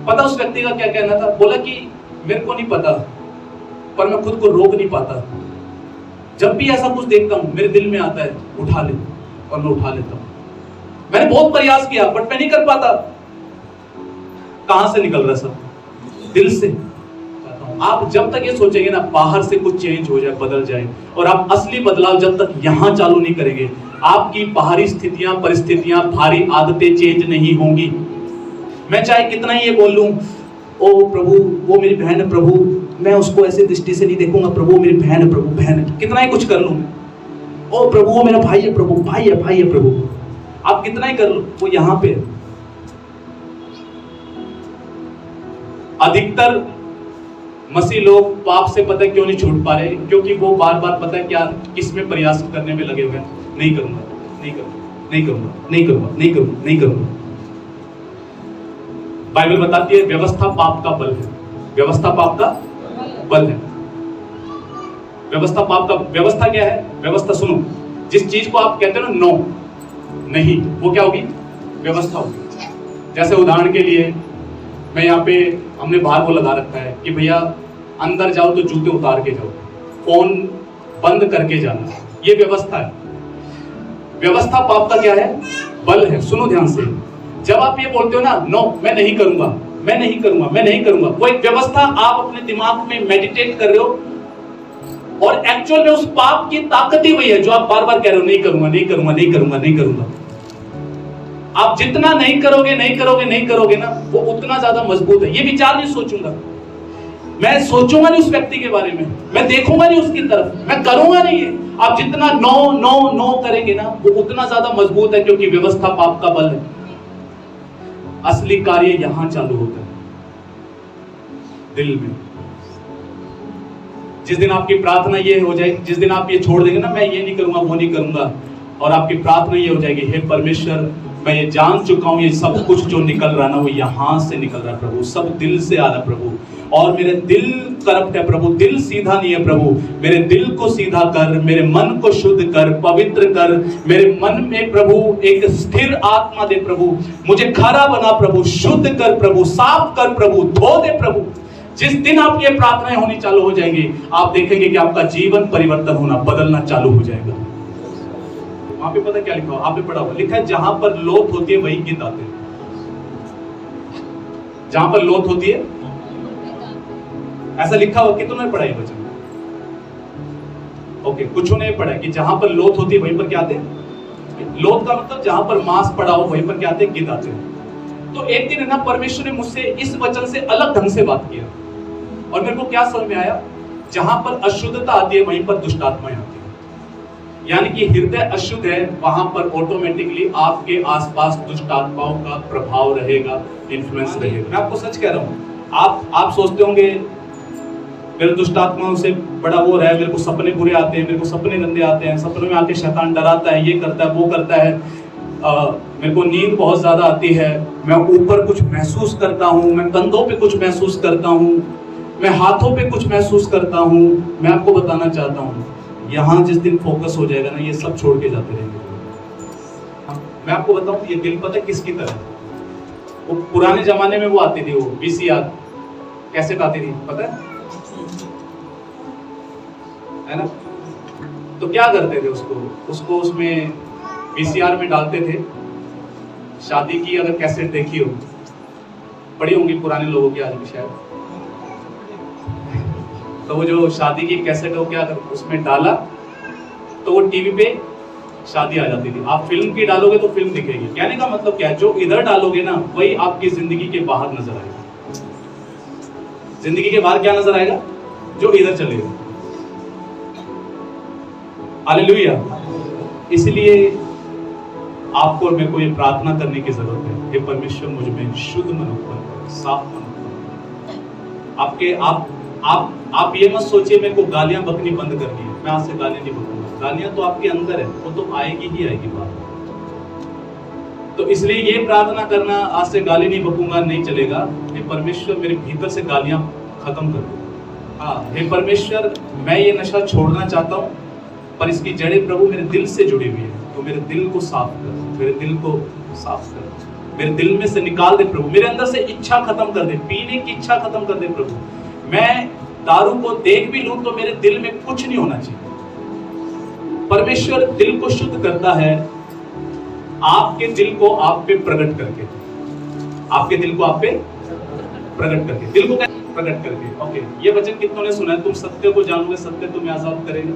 पता उस व्यक्ति का क्या कहना था? बोला कि मेरे को नहीं पता, पर मैं खुद को रोक नहीं पाता। जब भी ऐसा कुछ देखता हूं, मेरे दिल में आता है उठा ले, और मैं उठा लेता हूं। मैंने बहुत प्रयास किया, बट मैं नहीं कर पाता। कहां से निकल रहा सब? दिल से। आप जब तक ये सोचेंगे ना बाहर से कुछ चेंज हो जाए, बदल जाए, और आप असली बदलाव जब तक यहां चालू नहीं करेंगे, आपकी बाहरी स्थितियां, परिस्थितियां, भारी आदतें चेंज नहीं होंगी। मैं चाहे कितना ही ये बोल लूं, ओ प्रभु वो मेरी बहन है, प्रभु मैं उसको ऐसे दृष्टि से नहीं देखूंगा, प्रभु मेरी बहन है, प्रभु बहन है, कितना ही कुछ कर लूं। ओ प्रभु वो मेरा भाई है, प्रभु भाई है प्रभु, आप कितना ही कर लो, वो यहां पे। अधिकतर मसीह लोग पाप से पता है क्यों नहीं छूट पा रहे? क्योंकि वो बार बार पता है क्या किसमें प्रयास करने में लगे हुए हैं, नहीं करूंगा। बाइबल बताती है व्यवस्था पाप का बल है। व्यवस्था पाप का बल है। व्यवस्था क्या है? व्यवस्था सुनो, जिस चीज को आप कहते हो ना नो, नहीं, वो क्या होगी? व्यवस्था होगी। जैसे उदाहरण के लिए मैं यहाँ पे, हमने बाहर वो लगा रखा है कि भैया अंदर जाओ तो जूते उतार के जाओ, फोन बंद करके जाना, ये व्यवस्था है। व्यवस्था पाप का क्या है? बल है। सुनो ध्यान से, जब आप ये बोलते हो ना नो मैं नहीं करूंगा, वो एक व्यवस्था आप अपने दिमाग में मेडिटेट कर रहे हो, और एक्चुअल में उस पाप की ताकत ही वही है जो आप बार बार कह रहे हो नहीं करूंगा। आप जितना नहीं करोगे ना, वो उतना ज्यादा मजबूत है। ये विचार नहीं सोचूंगा, मैं सोचूंगा नहीं उस व्यक्ति के बारे में, मैं देखूंगा नहीं उसकी तरफ, मैं करूंगा नहीं है। आप जितना नो नो नो करेंगे ना वो उतना ज्यादा मजबूत है, क्योंकि व्यवस्था पाप का बल है। असली कार्य यहां चालू होता है, दिल में। जिस दिन आपकी प्रार्थना ये हो जाएगी, जिस दिन आप ये छोड़ देंगे ना, मैं ये नहीं करूंगा वो नहीं करूंगा, और आपकी प्रार्थना ये हो जाएगी, हे परमेश्वर मैं ये जान चुका हूं ये सब कुछ जो निकल रहा ना वो यहां से निकल रहा है प्रभु, सब दिल से आ रहा है प्रभु, और मेरे दिल करप्ट है प्रभु, दिल सीधा नहीं है प्रभु, मेरे दिल को सीधा कर, मेरे मन को शुद्ध कर, पवित्र कर, मेरे मन में प्रभु एक स्थिर आत्मा दे प्रभु, मुझे खरा बना प्रभु, शुद्ध कर प्रभु, साफ कर प्रभु, धो दे प्रभु। जिस दिन आपकी ये प्रार्थनाएं होनी चालू हो जाएंगी, आप देखेंगे कि आपका जीवन परिवर्तन होना, बदलना चालू हो जाएगा। वहां पे पता क्या लिखा हुआ, आपने पढ़ा हुआ, लिखा है जहां पर लोथ होती है वही गीत आते हैं। जहां पर लोथ होती है, ऐसा लिखा हुआ, कितनों ने पढ़ा ये वचन? ओके, कुछ ने पढ़ा कि जहां पर लोथ होती है वहीं पर क्या आते हैं? लोथ का मतलब जहां पर मांस पड़ा हो वहीं पर क्या आते हैं? गिद्ध आते हैं। तो एक दिन है ना, परमेश्वर ने मुझसे इस वचन से अलग ढंग से बात किया, और मेरे को क्या समझ में आया, जहां पर अशुद्धता आती है वहीं पर दुष्ट आत्माएं आती है। यानी कि हृदय अशुद्ध है, वहां पर ऑटोमेटिकली आपके आसपास दुष्ट आत्माओं का प्रभाव रहेगा, इन्फ्लुएंस रहेगा। मैं आपको सच कह रहा हूं, आप सोचते होंगे मेरे दुष्ट आत्माओं से बड़ा वो है, मेरे को सपने बुरे आते हैं, मेरे को सपने गंदे आते हैं, सपनों में आके शैतान डराता है, ये करता है, वो करता है, मेरे को नींद बहुत ज्यादा आती है, मैं ऊपर कुछ महसूस करता हूँ, मैं कंधों पे कुछ महसूस करता हूँ, मैं हाथों पे कुछ महसूस करता हूँ। मैं आपको बताना चाहता हूँ, यहाँ जिस दिन फोकस हो जाएगा ना, ये सब छोड़ के जाते रहेंगे। मैं आपको बताऊँ, ये दिल पता है किसकी तरह, वो पुराने जमाने में वो आती थी, वो VCR कैसेट आती थी, पता है ना? तो क्या करते थे उसको उसमें VCR में डालते थे। शादी की अगर कैसेट देखी हो, पड़ी होंगी पुराने लोगों की आज भी शायद, तो वो जो शादी की कैसेट हो, क्या अगर उसमें डाला तो वो टीवी पे शादी आ जाती थी। आप फिल्म की डालोगे तो फिल्म दिखेगी। कहने का मतलब क्या है, जो इधर डालोगे ना वही आपकी जिंदगी के बाहर नजर आएगा। जिंदगी के बाहर क्या नजर आएगा? जो इधर चलेगा। हालेलुया। इसलिए आपको और मेरे को ये प्रार्थना करने की जरूरत है, हे परमेश्वर मुझ में शुद्ध मन उत्पन्न कर, साफ मन उत्पन्न कर। आप ये मत सोचिए मेरे को गालियां बकनी बंद करनी है, मैं आज से गालियां नहीं बकूंगा। गालियां तो आपके अंदर है, वो तो आएगी ही आएगी बात। तो इसलिए ये प्रार्थना करना, आज से गाली नहीं बकूंगा, नहीं चलेगा। हे परमेश्वर मेरे भीतर से गालियां खत्म कर दो। हाँ, हे परमेश्वर मैं ये नशा छोड़ना चाहता हूँ, पर इसकी जड़ें प्रभु मेरे दिल से जुड़ी हुई है, तो मेरे दिल को साफ कर, मेरे दिल को साफ कर, मेरे दिल में से निकाल दे प्रभु, मेरे अंदर से इच्छा खत्म कर दे, पीने की इच्छा खत्म कर दे प्रभु। मैं दारू को देख भी लूं तो मेरे दिल में कुछ नहीं होना चाहिए। परमेश्वर दिल को शुद्ध करता है, आपके दिल को आप पे प्रकट करके, आपके दिल को आप पे प्रकट करके, दिल को प्रकट करके। ओके, ये वचन कितनों ने सुना है? तुम सत्य को जानोगे, सत्य तुम्हें आजाद करेगा।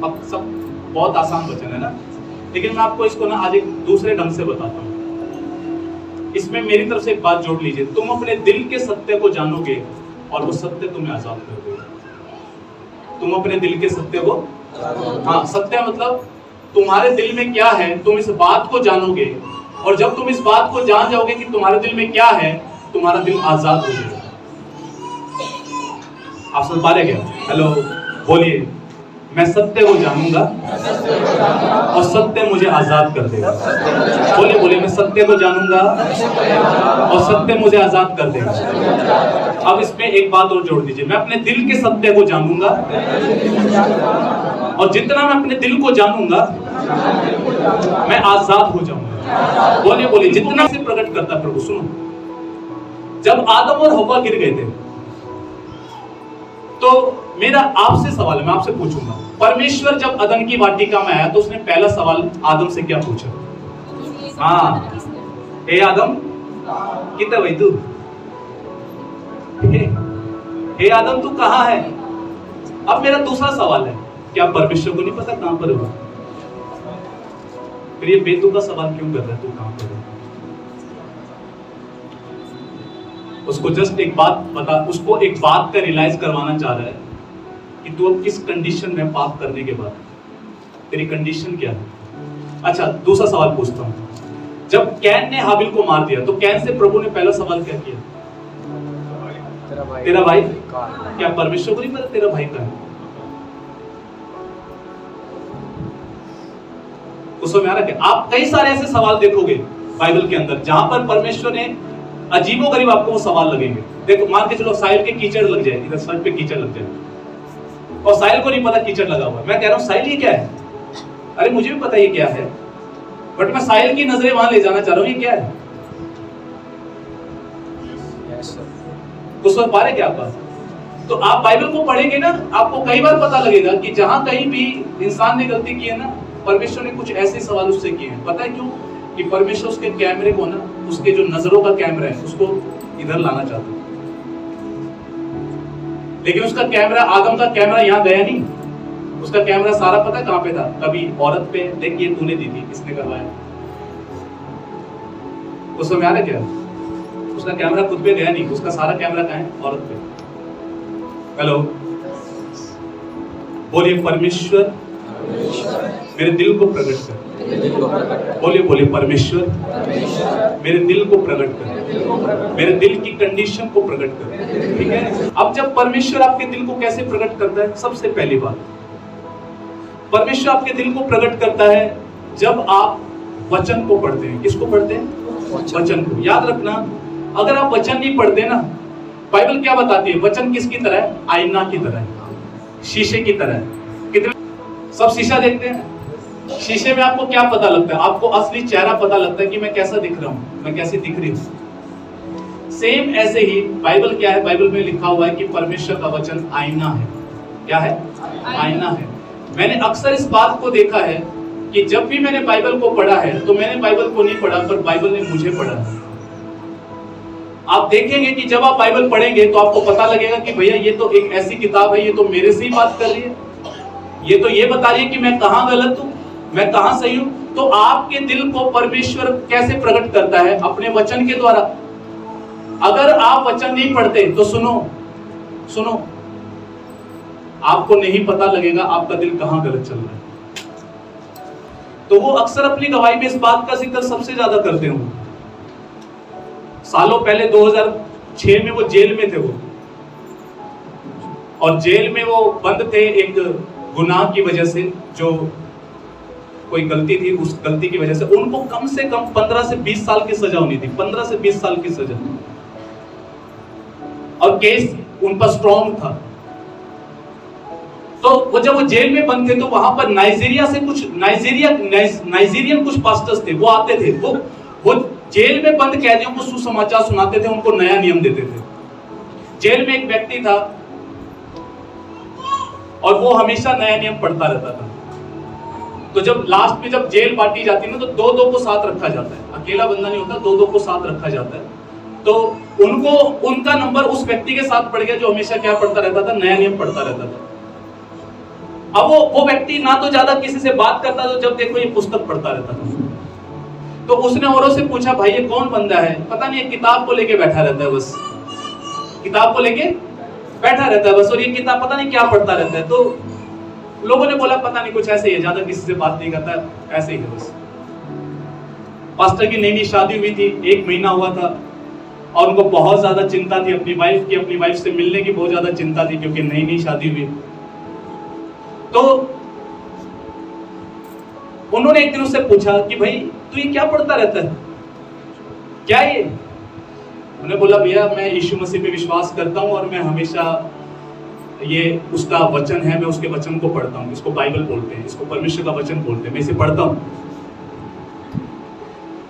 अब सब बहुत आसान वचन है ना, लेकिन मैं आपको इसको ना आज एक दूसरे ढंग से बताता हूँ। इसमें मेरी तरफ से एक बात जोड़ लीजिए, तुम अपने दिल के सत्य को जानोगे और वो सत्य तुम्हें आजाद कर देगा। तुम अपने दिल के सत्य को, हाँ, सत्य मतलब तुम्हारे दिल में क्या है, तुम इस बात को जानोगे, और जब तुम इस बात को जान जाओगे कि तुम्हारे दिल में क्या है, तुम्हारा दिल आजाद हो जाएगा। आप सुन पा रहे क्या? हेलो, बोलिए, मैं सत्य को जानूंगा और सत्य मुझे आजाद कर देगा। बोलिए बोलिए, मैं सत्य को जानूंगा और सत्य मुझे आजाद कर देगा। अब इसमें एक बात और जोड़ दीजिए, मैं अपने दिल के सत्य को जानूंगा, और जितना मैं अपने दिल को जानूंगा मैं आजाद हो जाऊंगा। बोलिए बोलिए, जितना से प्रकट करता प्रभु। सुनो, जब आदम और हव्वा गिर गए थे, तो मेरा आपसे सवाल है, मैं आपसे पूछूंगा, परमेश्वर जब अदन की वाटिका में आया तो उसने पहला सवाल आदम से क्या पूछा? हाँ, हे आदम, कितना भाई तू? हे आदम, तू कहाँ है? अब मेरा दूसरा सवाल है, क्या परमेश्वर को नहीं पता कहां पर होगा? फिर ये बेतुका सवाल क्यों कर रहा है, तू कहां पर है? उसको जस्ट एक बात बता, उसको एक बात का रियलाइज करवाना चाह रहा है कि तू अब किस कंडीशन में पाप करने के बाद, तेरी कंडीशन क्या है। अच्छा, दूसरा सवाल पूछता हूं, जब कैन ने हाबिल को मार दिया तो कैन से प्रभु ने पहला सवाल क्या किया? तेरा भाई क्या? परमेश्वर को नहीं पता तेरा भाई कहाँ है? उस समय आ रहा है। आप कई सारे ऐसे सवाल देखोगे बाइबल के अंदर जहां पर परमेश्वर ने अजीबोगरीब आपको वो सवाल लगेंगे। देखो, मान के चलो साहिल के कीचड़ लग जाए, इधर सर पे कीचड़ लग जाए और साहिल को नहीं पता कीचड़ लगा हुआ है। मैं कह रहा हूं साहिल ये क्या है? अरे मुझे भी पता ये क्या है, बट मैं साहिल की नजरें वहां ले जाना चाह रहा हूं, ये क्या है? कुछ समझ पा रहे क्या आप? तो आप बाइबल को पढ़ेंगे ना, आपको कई बार पता लगेगा कि जहां कहीं भी इंसान ने गलती की है ना, परमेश्वर ने कुछ ऐसे सवाल उससे किए हैं। पता है क्यों? कि परमेश्वर उसके कैमरे को ना, उसके जो नजरों का कैमरा है उसको इधर लाना चाहता है। लेकिन उसका कैमरा, आदम का कैमरा यहाँ गया नहीं, उसका कैमरा सारा पता है कहां पे था? कभी औरत पे, देखिए तूने दी थी, किसने करवाया? उस समय आ रहा क्या? उसका कैमरा खुद पे गया नहीं, उसका सारा कैमरा कहां है? औरत पे। हेलो, बोलिए परमेश्वर मेरे दिल को प्रकट कर। बोलिए बोलिए परमेश्वर मेरे दिल को प्रकट कर, मेरे दिल की कंडीशन को प्रकट कर। ठीक है। अब जब परमेश्वर आपके दिल को कैसे प्रकट करता है? सबसे पहली बात, परमेश्वर आपके दिल को प्रकट करता है जब आप वचन को पढ़ते हैं। किसको पढ़ते हैं? वचन को। याद रखना, अगर आप वचन नहीं पढ़ते ना, बाइबल क्या बताती है? वचन किसकी तरह है? आईना की तरह है, शीशे की तरह है। कितने सब शीशा देखते हैं? शीशे में आपको क्या पता लगता है? आपको असली चेहरा पता लगता है कि मैं कैसा दिख रहा हूं, मैं कैसी दिख रही हूं। सेम ऐसे ही बाइबल क्या है? बाइबल में लिखा हुआ है कि परमेश्वर का वचन आईना है। क्या है? आईना है। मैंने अक्सर इस बात को देखा है कि जब भी मैंने बाइबल को पढ़ा है तो मैंने बाइबल को नहीं पढ़ा, पर बाइबल ने मुझे पढ़ा है। आप देखेंगे कि जब आप बाइबल पढ़ेंगे तो आपको पता लगेगा कि भैया ये तो एक ऐसी किताब है, ये तो मेरे से ही बात कर रही है, ये तो ये बता रही है कि मैं कहां गलत हूं, मैं कहां सही हूं। तो आपके दिल को परमेश्वर कैसे प्रकट करता है? अपने वचन के द्वारा। अगर आप वचन नहीं पढ़ते तो सुनो, आपको नहीं पता लगेगा आपका दिल कहां गलत चल रहा है। तो वो अक्सर अपनी गवाही में इस बात का जिक्र सबसे ज्यादा करते होंगे। सालों पहले 2006 में वो जेल में थे वो, और जेल में वो बंद थे एक गुनाह की वजह से, जो कोई गलती थी, उस गलती की वजह से उनको कम से कम 15 से 20 साल की सजा होनी थी। 15 से 20 साल की सजा, और केस उन पर स्ट्रॉन्ग था। तो वो जब वो जेल में बंद थे तो वहां पर नाइजीरिया से कुछ नाइजीरियन कुछ पास्टर्स थे, वो आते थे। वो जेल में बंद कैदियों को सुसमाचार सुनाते थे, उनको नया नियम देते थे। जेल में एक व्यक्ति था और वो हमेशा नया नियम पढ़ता रहता था। तो जब लास्ट में जब जेल बांटी जाती है ना, तो दो को साथ रखा जाता है, अकेला बंदा नहीं होता, दो को साथ रखा जाता है। तो उनको उनका नंबर उस व्यक्ति के साथ पड़ गया जो हमेशा क्या पढ़ता रहता था? नया नियम पढ़ता रहता था। अब वो व्यक्ति ना तो ज्यादा किसी से बात करता था, जब देखो ये पुस्तक पढ़ता रहता था। तो उसने औरों से पूछा, भाई ये कौन बंदा है? पता नहीं, किताब को लेके बैठा रहता है, बस किताब को लेके बैठा रहता है बस, और ये किताब पता नहीं क्या पढ़ता रहता है। तो लोगों ने बोला पता नहीं, कुछ ऐसे ही है, ज्यादा किसी से बात नहीं करता, ऐसे ही है बस। पास्टर की नई शादी हुई थी, 1 महीना हुआ था, और उनको बहुत ज्यादा चिंता थी अपनी वाइफ की, अपनी वाइफ से मिलने की बहुत ज्यादा चिंता थी, क्योंकि नई शादी हुई। तो उन्होंने एक दिन उससे पूछा कि भाई तू ये क्या पढ़ता रहता है, क्या ये? उन्होंने बोला, भैया मैं यीशु मसीह पे विश्वास करता हूँ और मैं हमेशा ये उसका वचन है, मैं उसके वचन को पढ़ता हूँ। इसको बाइबल बोलते हैं, इसको परमेश्वर का वचन बोलते हैं, मैं इसे पढ़ता हूँ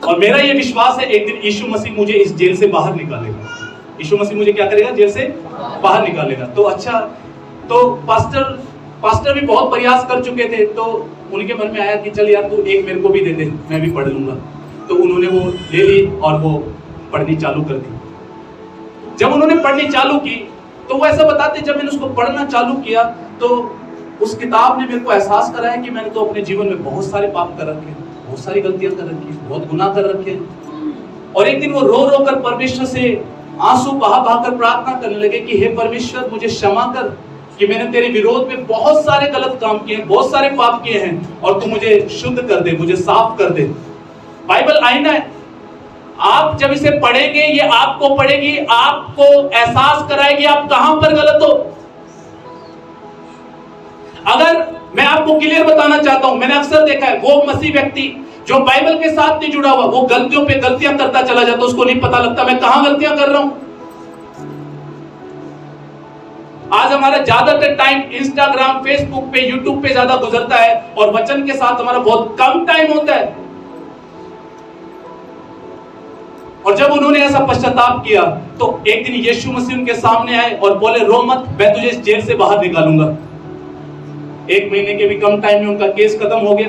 और मेरा ये विश्वास है एक दिन यीशु मसीह मुझे इस जेल से बाहर निकालेगा। यीशु मसीह मुझे क्या करेगा? जेल से बाहर निकालेगा। तो अच्छा, तो पास्टर भी बहुत प्रयास कर चुके थे, तो उनके मन में आया कि चल यार तू एक मेरे को भी दे दे, मैं भी पढ़ लूंगा। तो उन्होंने वो ले ली और वो पढ़नी चालू कर दी। जब उन्होंने पढ़नी चालू की तो वो ऐसा बताते, जब मैंने उसको पढ़ना चालू किया तो उस किताब ने मेरे को एहसास कराया कि मैंने तो अपने जीवन में बहुत सारे पाप कर रखे, बहुत सारी गलतियां कर रखी, बहुत गुनाह कर रखे। और एक दिन वो रो रो कर परमेश्वर से आंसू बहा बहाकर प्रार्थना करने लगे कि हे परमेश्वर मुझे क्षमा कर कि मैंने तेरे विरोध में बहुत सारे गलत काम किए हैं, बहुत सारे पाप किए हैं, और तू मुझे शुद्ध कर दे, मुझे साफ कर दे। बाइबल आईना है, आप जब इसे पढ़ेंगे ये आपको पढ़ेगी, आपको एहसास कराएगी आप कहां पर गलत हो। अगर मैं आपको क्लियर बताना चाहता हूं, मैंने अक्सर देखा है वो मसीह व्यक्ति जो बाइबल के साथ नहीं जुड़ा हुआ, वो गलतियों पे गलतियां करता चला जाता, उसको नहीं पता लगता मैं कहां गलतियां कर रहा हूं। आज हमारा ज्यादातर टाइम इंस्टाग्राम, फेसबुक पे, यूट्यूब पे ज्यादा गुजरता है और वचन के साथ हमारा बहुत कम टाइम होता है। और जब उन्होंने ऐसा पश्चाताप किया तो एक दिन यीशु मसीह उनके सामने आए और बोले रो मत, मैं तुझे इस जेल से बाहर निकालूंगा। 1 महीने के भी कम टाइम में उनका केस खत्म हो गया।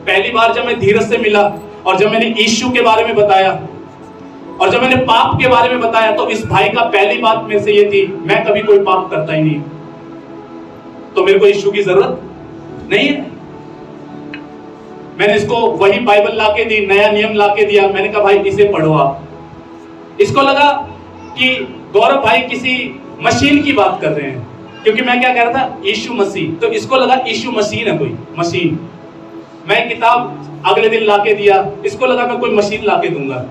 पहली बार जब मैं धीरज से मिला और जब मैंने यीशु के बारे में बताया और जब मैंने पाप के बारे में बताया तो इस भाई का पहली बात मेरे से ये थी, मैं कभी कोई पाप करता ही नहीं, तो मेरे को यीशु की जरूरत नहीं है। मैंने इसको वही बाइबल लाके दी, नया नियम लाके दिया। मैंने कहा भाई इसे पढ़ो आप। इसको लगा कि गौरव भाई किसी मशीन की बात कर रहे हैं, क्योंकि मैं क्या कह रहा था यीशु मसीह, तो इसको लगा यीशु मशीन है, कोई मशीन। मैं किताब अगले दिन लाके दिया, इसको लगा मैं कोई मशीन लाके दूंगा।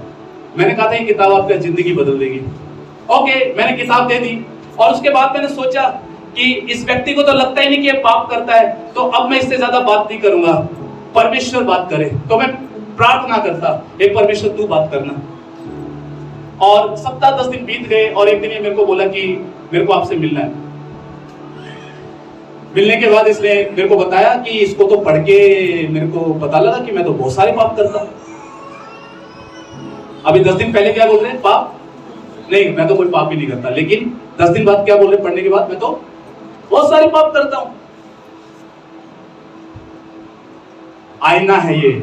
मैंने कहा था ये किताब आपका जिंदगी बदल देगी। ओके, मैंने किताब दे दी और उसके बाद मैंने सोचा कि इस व्यक्ति को तो लगता ही नहीं कि ये पाप करता है, तो अब मैं इससे ज्यादा बात नहीं करूंगा, परमेश्वर बात करे। तो मैं प्रार्थना करता, हे परमेश्वर तू बात करना। और सप्ताह 10 दिन बीत गए और एक दिन ये मेरे को बोला कि मेरे को आपसे मिलना है। मिलने के बाद इसने मेरे को बताया कि इसको तो पढ़ के मेरे को पता लगा कि मैं तो बहुत सारे पाप करता हूं। अभी 10 दिन पहले क्या बोल रहे हैं, पाप नहीं, मैं तो कोई पाप ही नहीं करता। लेकिन 10 दिन बाद क्या बोल रहे हैं, पढ़ने के बाद मैं तो बहुत सारे पाप करता हूं। आईना है ये।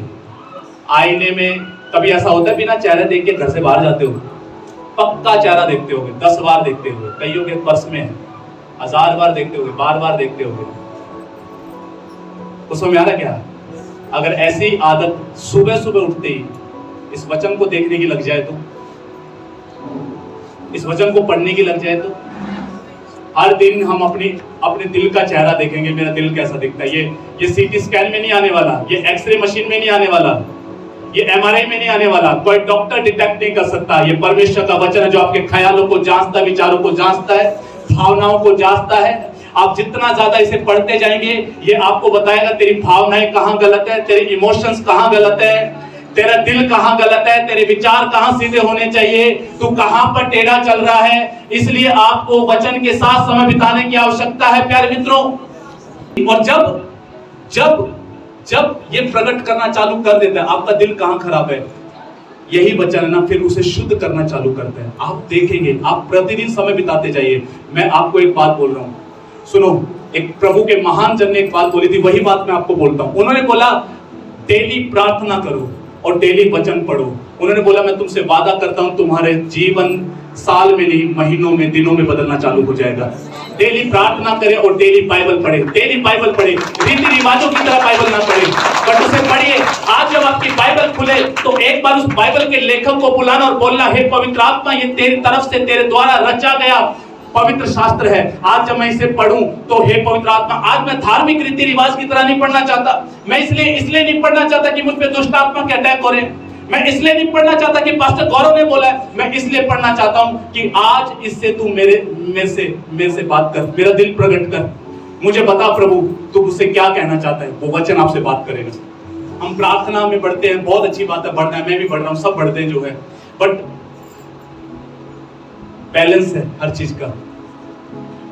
आईने में कभी ऐसा होता है बिना चेहरा देख के घर से बाहर जाते हो, पक्का चेहरा देखते होगे, 10 बार देखते होगे, कईयों के पर्स में है, 1000 बार देखते होगे, बार देखते होगे। उसमें आ रहा क्या, अगर ऐसी आदत सुबह सुबह उठते ही इस वचन को देखने की लग जाए, तो इस वचन को पढ़ने की लग जाए, तो हर दिन हम अपने दिल का चेहरा देखेंगे, मेरा दिल कैसा दिखता है। ये सीटी स्कैन में नहीं आने वाला, ये एक्सरे मशीन में नहीं आने वाला, ये एमआरआई में नहीं आने वाला, कोई डॉक्टर डिटेक्ट नहीं कर सकता। ये परमेश्वर का वचन है जो आपके ख्यालों को जांचता है, विचारों को जांचता है, भावनाओं को जांचता है। आप जितना ज्यादा इसे पढ़ते जाएंगे ये आपको बताएगा तेरी भावनाएं कहां गलत है, तेरे इमोशंस कहां गलत है, तेरा दिल कहां गलत है, तेरे विचार कहां सीधे होने चाहिए, तू कहां पर टेढ़ा चल रहा है। इसलिए आपको वचन के साथ समय बिताने की आवश्यकता है प्यारे मित्रों। और जब ये प्रकट करना चालू कर देता है आपका दिल कहां खराब है, यही वचन है ना, फिर उसे शुद्ध करना चालू करते हैं। आप देखेंगे, आप प्रतिदिन समय बिताते जाइए। मैं आपको एक बात बोल रहा हूं, सुनो। एक प्रभु के महान जन ने एक बात बोली थी, वही बात मैं आपको बोलता हूं। उन्होंने बोला डेली प्रार्थना करो और डेली वचन पढ़ो। उन्होंने बोला मैं तुमसे वादा करता हूं तुम्हारे जीवन साल में नहीं, महीनों में, दिनों में बदलना चालू हो जाएगा। डेली प्रार्थना करें और डेली बाइबल पढ़े, डेली बाइबल पढ़े, रीति रिवाजों की तरह बाइबल ना पढ़े, बट उसे पढ़िए। आज जब आपकी बाइबल खुले तो एक बार उस बाइबल के लेखक को बुलाना और बोलना, हे पवित्र आत्मा, ये तेरी तरफ से तेरे द्वारा रचा गया पवित्र शास्त्र है। आज जब मैं इसे पढ़ूं तो हे पवित्र आत्मा, आज मैं धार्मिक रीति रिवाज की तरह नहीं पढ़ना चाहता। मैं इसलिए नहीं पढ़ना चाहता कि मुझ पे दुष्ट आत्मा के अटैक हो रहे हैं। मैं इसलिए नहीं पढ़ना चाहता कि पास्टर गौरव ने बोला है। मैं इसलिए पढ़ना चाहता हूं कि आज इससे तू मेरे से बात कर, मेरा दिल प्रकट कर, मुझे बता प्रभु तू मुझसे क्या कहना चाहता है। वो वचन आपसे बात करेगा। हम प्रार्थना में बढ़ते हैं, बहुत अच्छी बात है, बढ़ना है, मैं भी बढ़ रहा हूं, सब बढ़ते हैं जो है, बट बैलेंस है हर चीज का।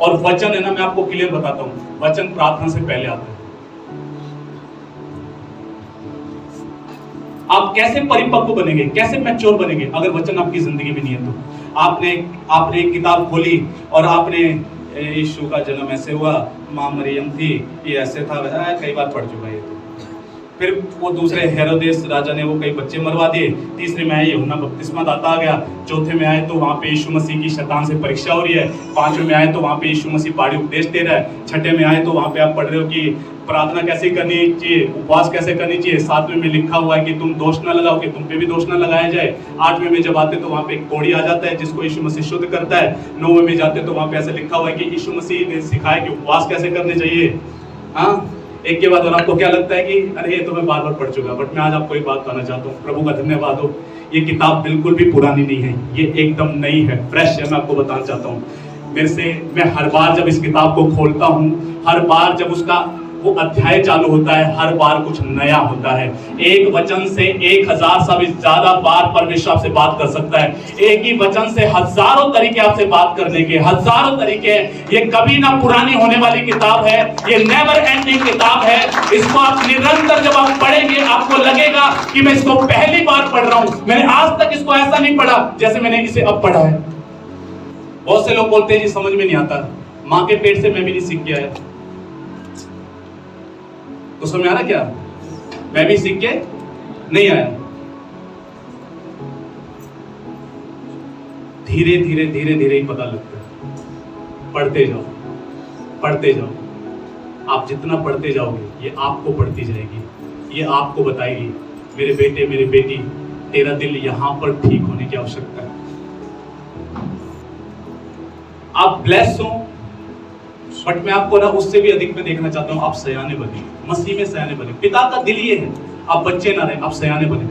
और वचन है ना, मैं आपको क्लियर बताता हूं, वचन प्रार्थना से पहले आता है। आप कैसे परिपक्व बनेंगे, कैसे मैच्योर बनेंगे अगर वचन आपकी जिंदगी में नहीं है तो। आपने एक किताब खोली और आपने यीशु का जन्म ऐसे हुआ, माँ मरियम थी, ये ऐसे था, कई बार पढ़ चुका है। फिर वो दूसरे हेरोदेस राजा ने वो कई बच्चे मरवा दिए। तीसरे में आए यूहन्ना बपतिस्मा दाता आ गया। चौथे में आए तो वहाँ पे यीशु मसीह की शैतान से परीक्षा हो रही है। पांचवें में आए तो वहाँ पे यीशु मसीह पहाड़ी उपदेश दे रहा है। छठे में आए तो वहाँ पे आप पढ़ रहे हो कि प्रार्थना कैसे करनी चाहिए, उपवास कैसे करनी चाहिए। सातवें में लिखा हुआ है कि तुम दोष न लगाओ कि तुम पे भी दोष न लगाया जाए। आठवें में जब आते तो वहाँ पे एक कोढ़ी आ जाता है जिसको यीशु मसीह शुद्ध करता है। नौवें में जाते तो वहाँ पे ऐसे लिखा हुआ है कि यीशु मसीह ने सिखाया कि उपवास कैसे करने चाहिए। हाँ, एक के बाद और आपको क्या लगता है कि अरे ये तो मैं बार बार पढ़ चुका, बट मैं आज आपको एक बात बताना चाहता हूँ। प्रभु का धन्यवाद हो, ये किताब बिल्कुल भी पुरानी नहीं है, ये एकदम नई है, फ्रेश है। मैं आपको बताना चाहता हूँ, मैं हर बार जब इस किताब को खोलता हूँ, हर बार जब उसका वो अध्याय चालू होता है, हर बार कुछ नया होता है। एक वचन से 1000 से भी ज्यादा बार परमेश्वर आपसे बात कर सकता है। एक ही वचन से हजारों तरीके आपसे बात करने के, हजारों तरीके। ये कभी ना पुरानी होने वाली किताब है, ये नेवर एंडिंग किताब है। इसको आप निरंतर जब आप पढ़ेंगे आपको लगेगा कि मैं इसको पहली बार पढ़ रहा हूं। मैंने आज तक इसको ऐसा नहीं पढ़ा जैसे मैंने इसे अब पढ़ा है। बहुत से लोग बोलते हैं जी समझ में नहीं आता। माँ के पेट से मैं भी नहीं सीख गया है, तो समझ आ रहा क्या? मैं भी सीख के नहीं आया। धीरे धीरे धीरे धीरे ही पता लगता है। पढ़ते जाओ, पढ़ते जाओ। आप जितना पढ़ते जाओगे ये आपको पढ़ती जाएगी, ये आपको बताएगी मेरे बेटे मेरी बेटी, तेरा दिल यहां पर ठीक होने की आवश्यकता है। आप ब्लेस हो, बट मैं आपको ना उससे भी अधिक में देखना चाहता हूं। आप सयाने बने, मसीह में सयाने बने। पिता का दिल ये है आप बच्चे ना रहे, आप सयाने बने।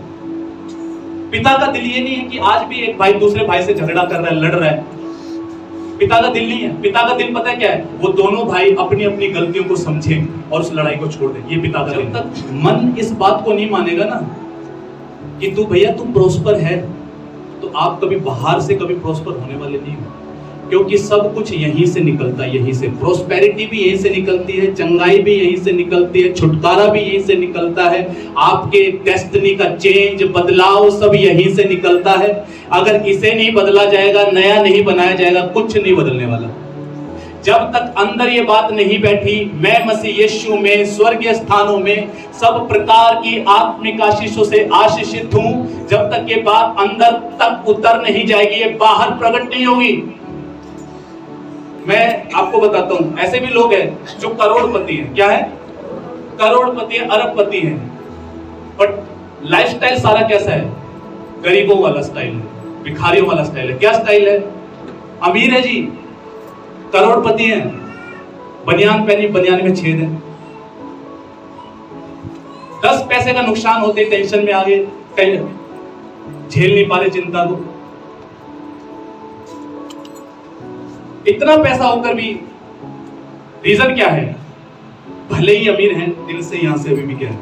पिता का दिल ये नहीं है कि आज भी एक भाई दूसरे भाई से झगड़ा कर रहा है, लड़ रहा है। पिता का दिल नहीं है। पिता का दिल पता है क्या है? वो दोनों भाई अपनी अपनी गलतियों को समझें और उस लड़ाई को छोड़ दें। ये पिता का दिल। जब तक मन इस बात को नहीं मानेगा ना कि तू भैया तू प्रोस्पर है, तो आप कभी बाहर से कभी प्रोस्पर होने वाले नहीं हो। क्योंकि सब कुछ यहीं से निकलता है, यहीं से। प्रोस्पेरिटी भी यहीं से निकलती है, चंगाई भी यहीं से निकलती है, छुटकारा भी यहीं से निकलता है। आपके डेस्टिनी का चेंज, बदलाव सब यहीं से निकलता है। अगर इसे नहीं बदला जाएगा, नया नहीं बनाया जाएगा, कुछ नहीं बदलने वाला। जब तक अंदर ये बात नहीं बैठी मैं मसीह यीशु में स्वर्गीय स्थानों में सब प्रकार की आत्मिक आशीषों से आशीषित हूं, जब तक ये बात अंदर तक उतर नहीं जाएगी, ये बाहर प्रकट नहीं होगी। मैं आपको बताता हूं, ऐसे भी लोग हैं जो करोड़पति हैं। क्या है? करोड़पति हैं, अरबपति हैं, बट लाइफस्टाइल सारा कैसा है? गरीबों वाला स्टाइल है, भिखारियों वाला स्टाइल है। क्या स्टाइल है? अमीर है जी, करोड़पति हैं, बनियान पहनी, बनियान में छेद है। 10 पैसे का नुकसान होते टेंशन में आ गए, कहीं झेल नहीं पा रहे चिंता को। इतना पैसा होकर भी रीजन क्या है? भले ही अमीर हैं, दिल से यहां से अभी भी क्या है?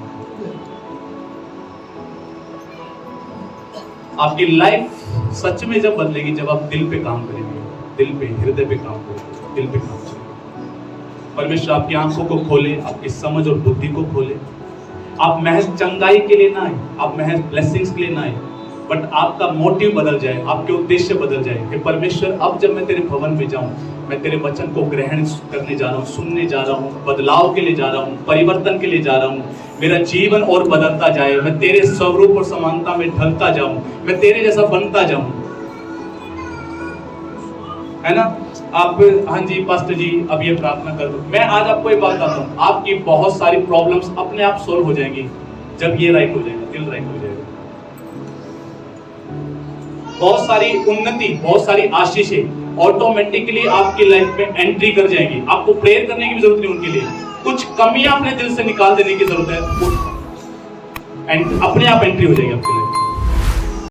आपकी लाइफ सच में जब बदलेगी जब आप दिल पे काम करेंगे, दिल पे, हृदय पे काम करेंगे, दिल पे काम करेंगे। परमेश्वर आपकी आंखों को खोले, आपकी समझ और बुद्धि को खोले। आप महज चंगाई के लिए ना आए, आप महज ब्लेसिंग्स के लिए ना आए, बट आपका मोटिव बदल जाए, आपके उद्देश्य बदल जाए कि परमेश्वर अब जब मैं तेरे भवन में जाऊं, मैं तेरे वचन को ग्रहण करने जा रहा हूं, सुनने जा रहा हूं, बदलाव के लिए जा रहा हूं, परिवर्तन के लिए जा रहा हूं। मेरा जीवन और बदलता जाए, मैं तेरे स्वरूप और समानता में ढलता जाऊं, मैं तेरे जैसा बनता जाऊं, है ना? आप हाँ जी पास्टर जी अब ये प्रार्थना कर दो। मैं आज आपको एक बात बताता हूं, आपकी बहुत सारी प्रॉब्लम्स अपने आप सोल्व हो जाएंगी जब ये राइट हो जाएगा, दिल राइट हो जाएगा। बहुत सारी उन्नति, बहुत सारी आशीषें ऑटोमेटिकली आपकी लाइफ में एंट्री कर जाएंगी। आपको प्रेयर करने की भी जरूरत नहीं उनके लिए। कुछ कमियां अपने दिल से निकाल देने की जरूरत है, अपने आप एंट्री हो जाएगी आपके लिए।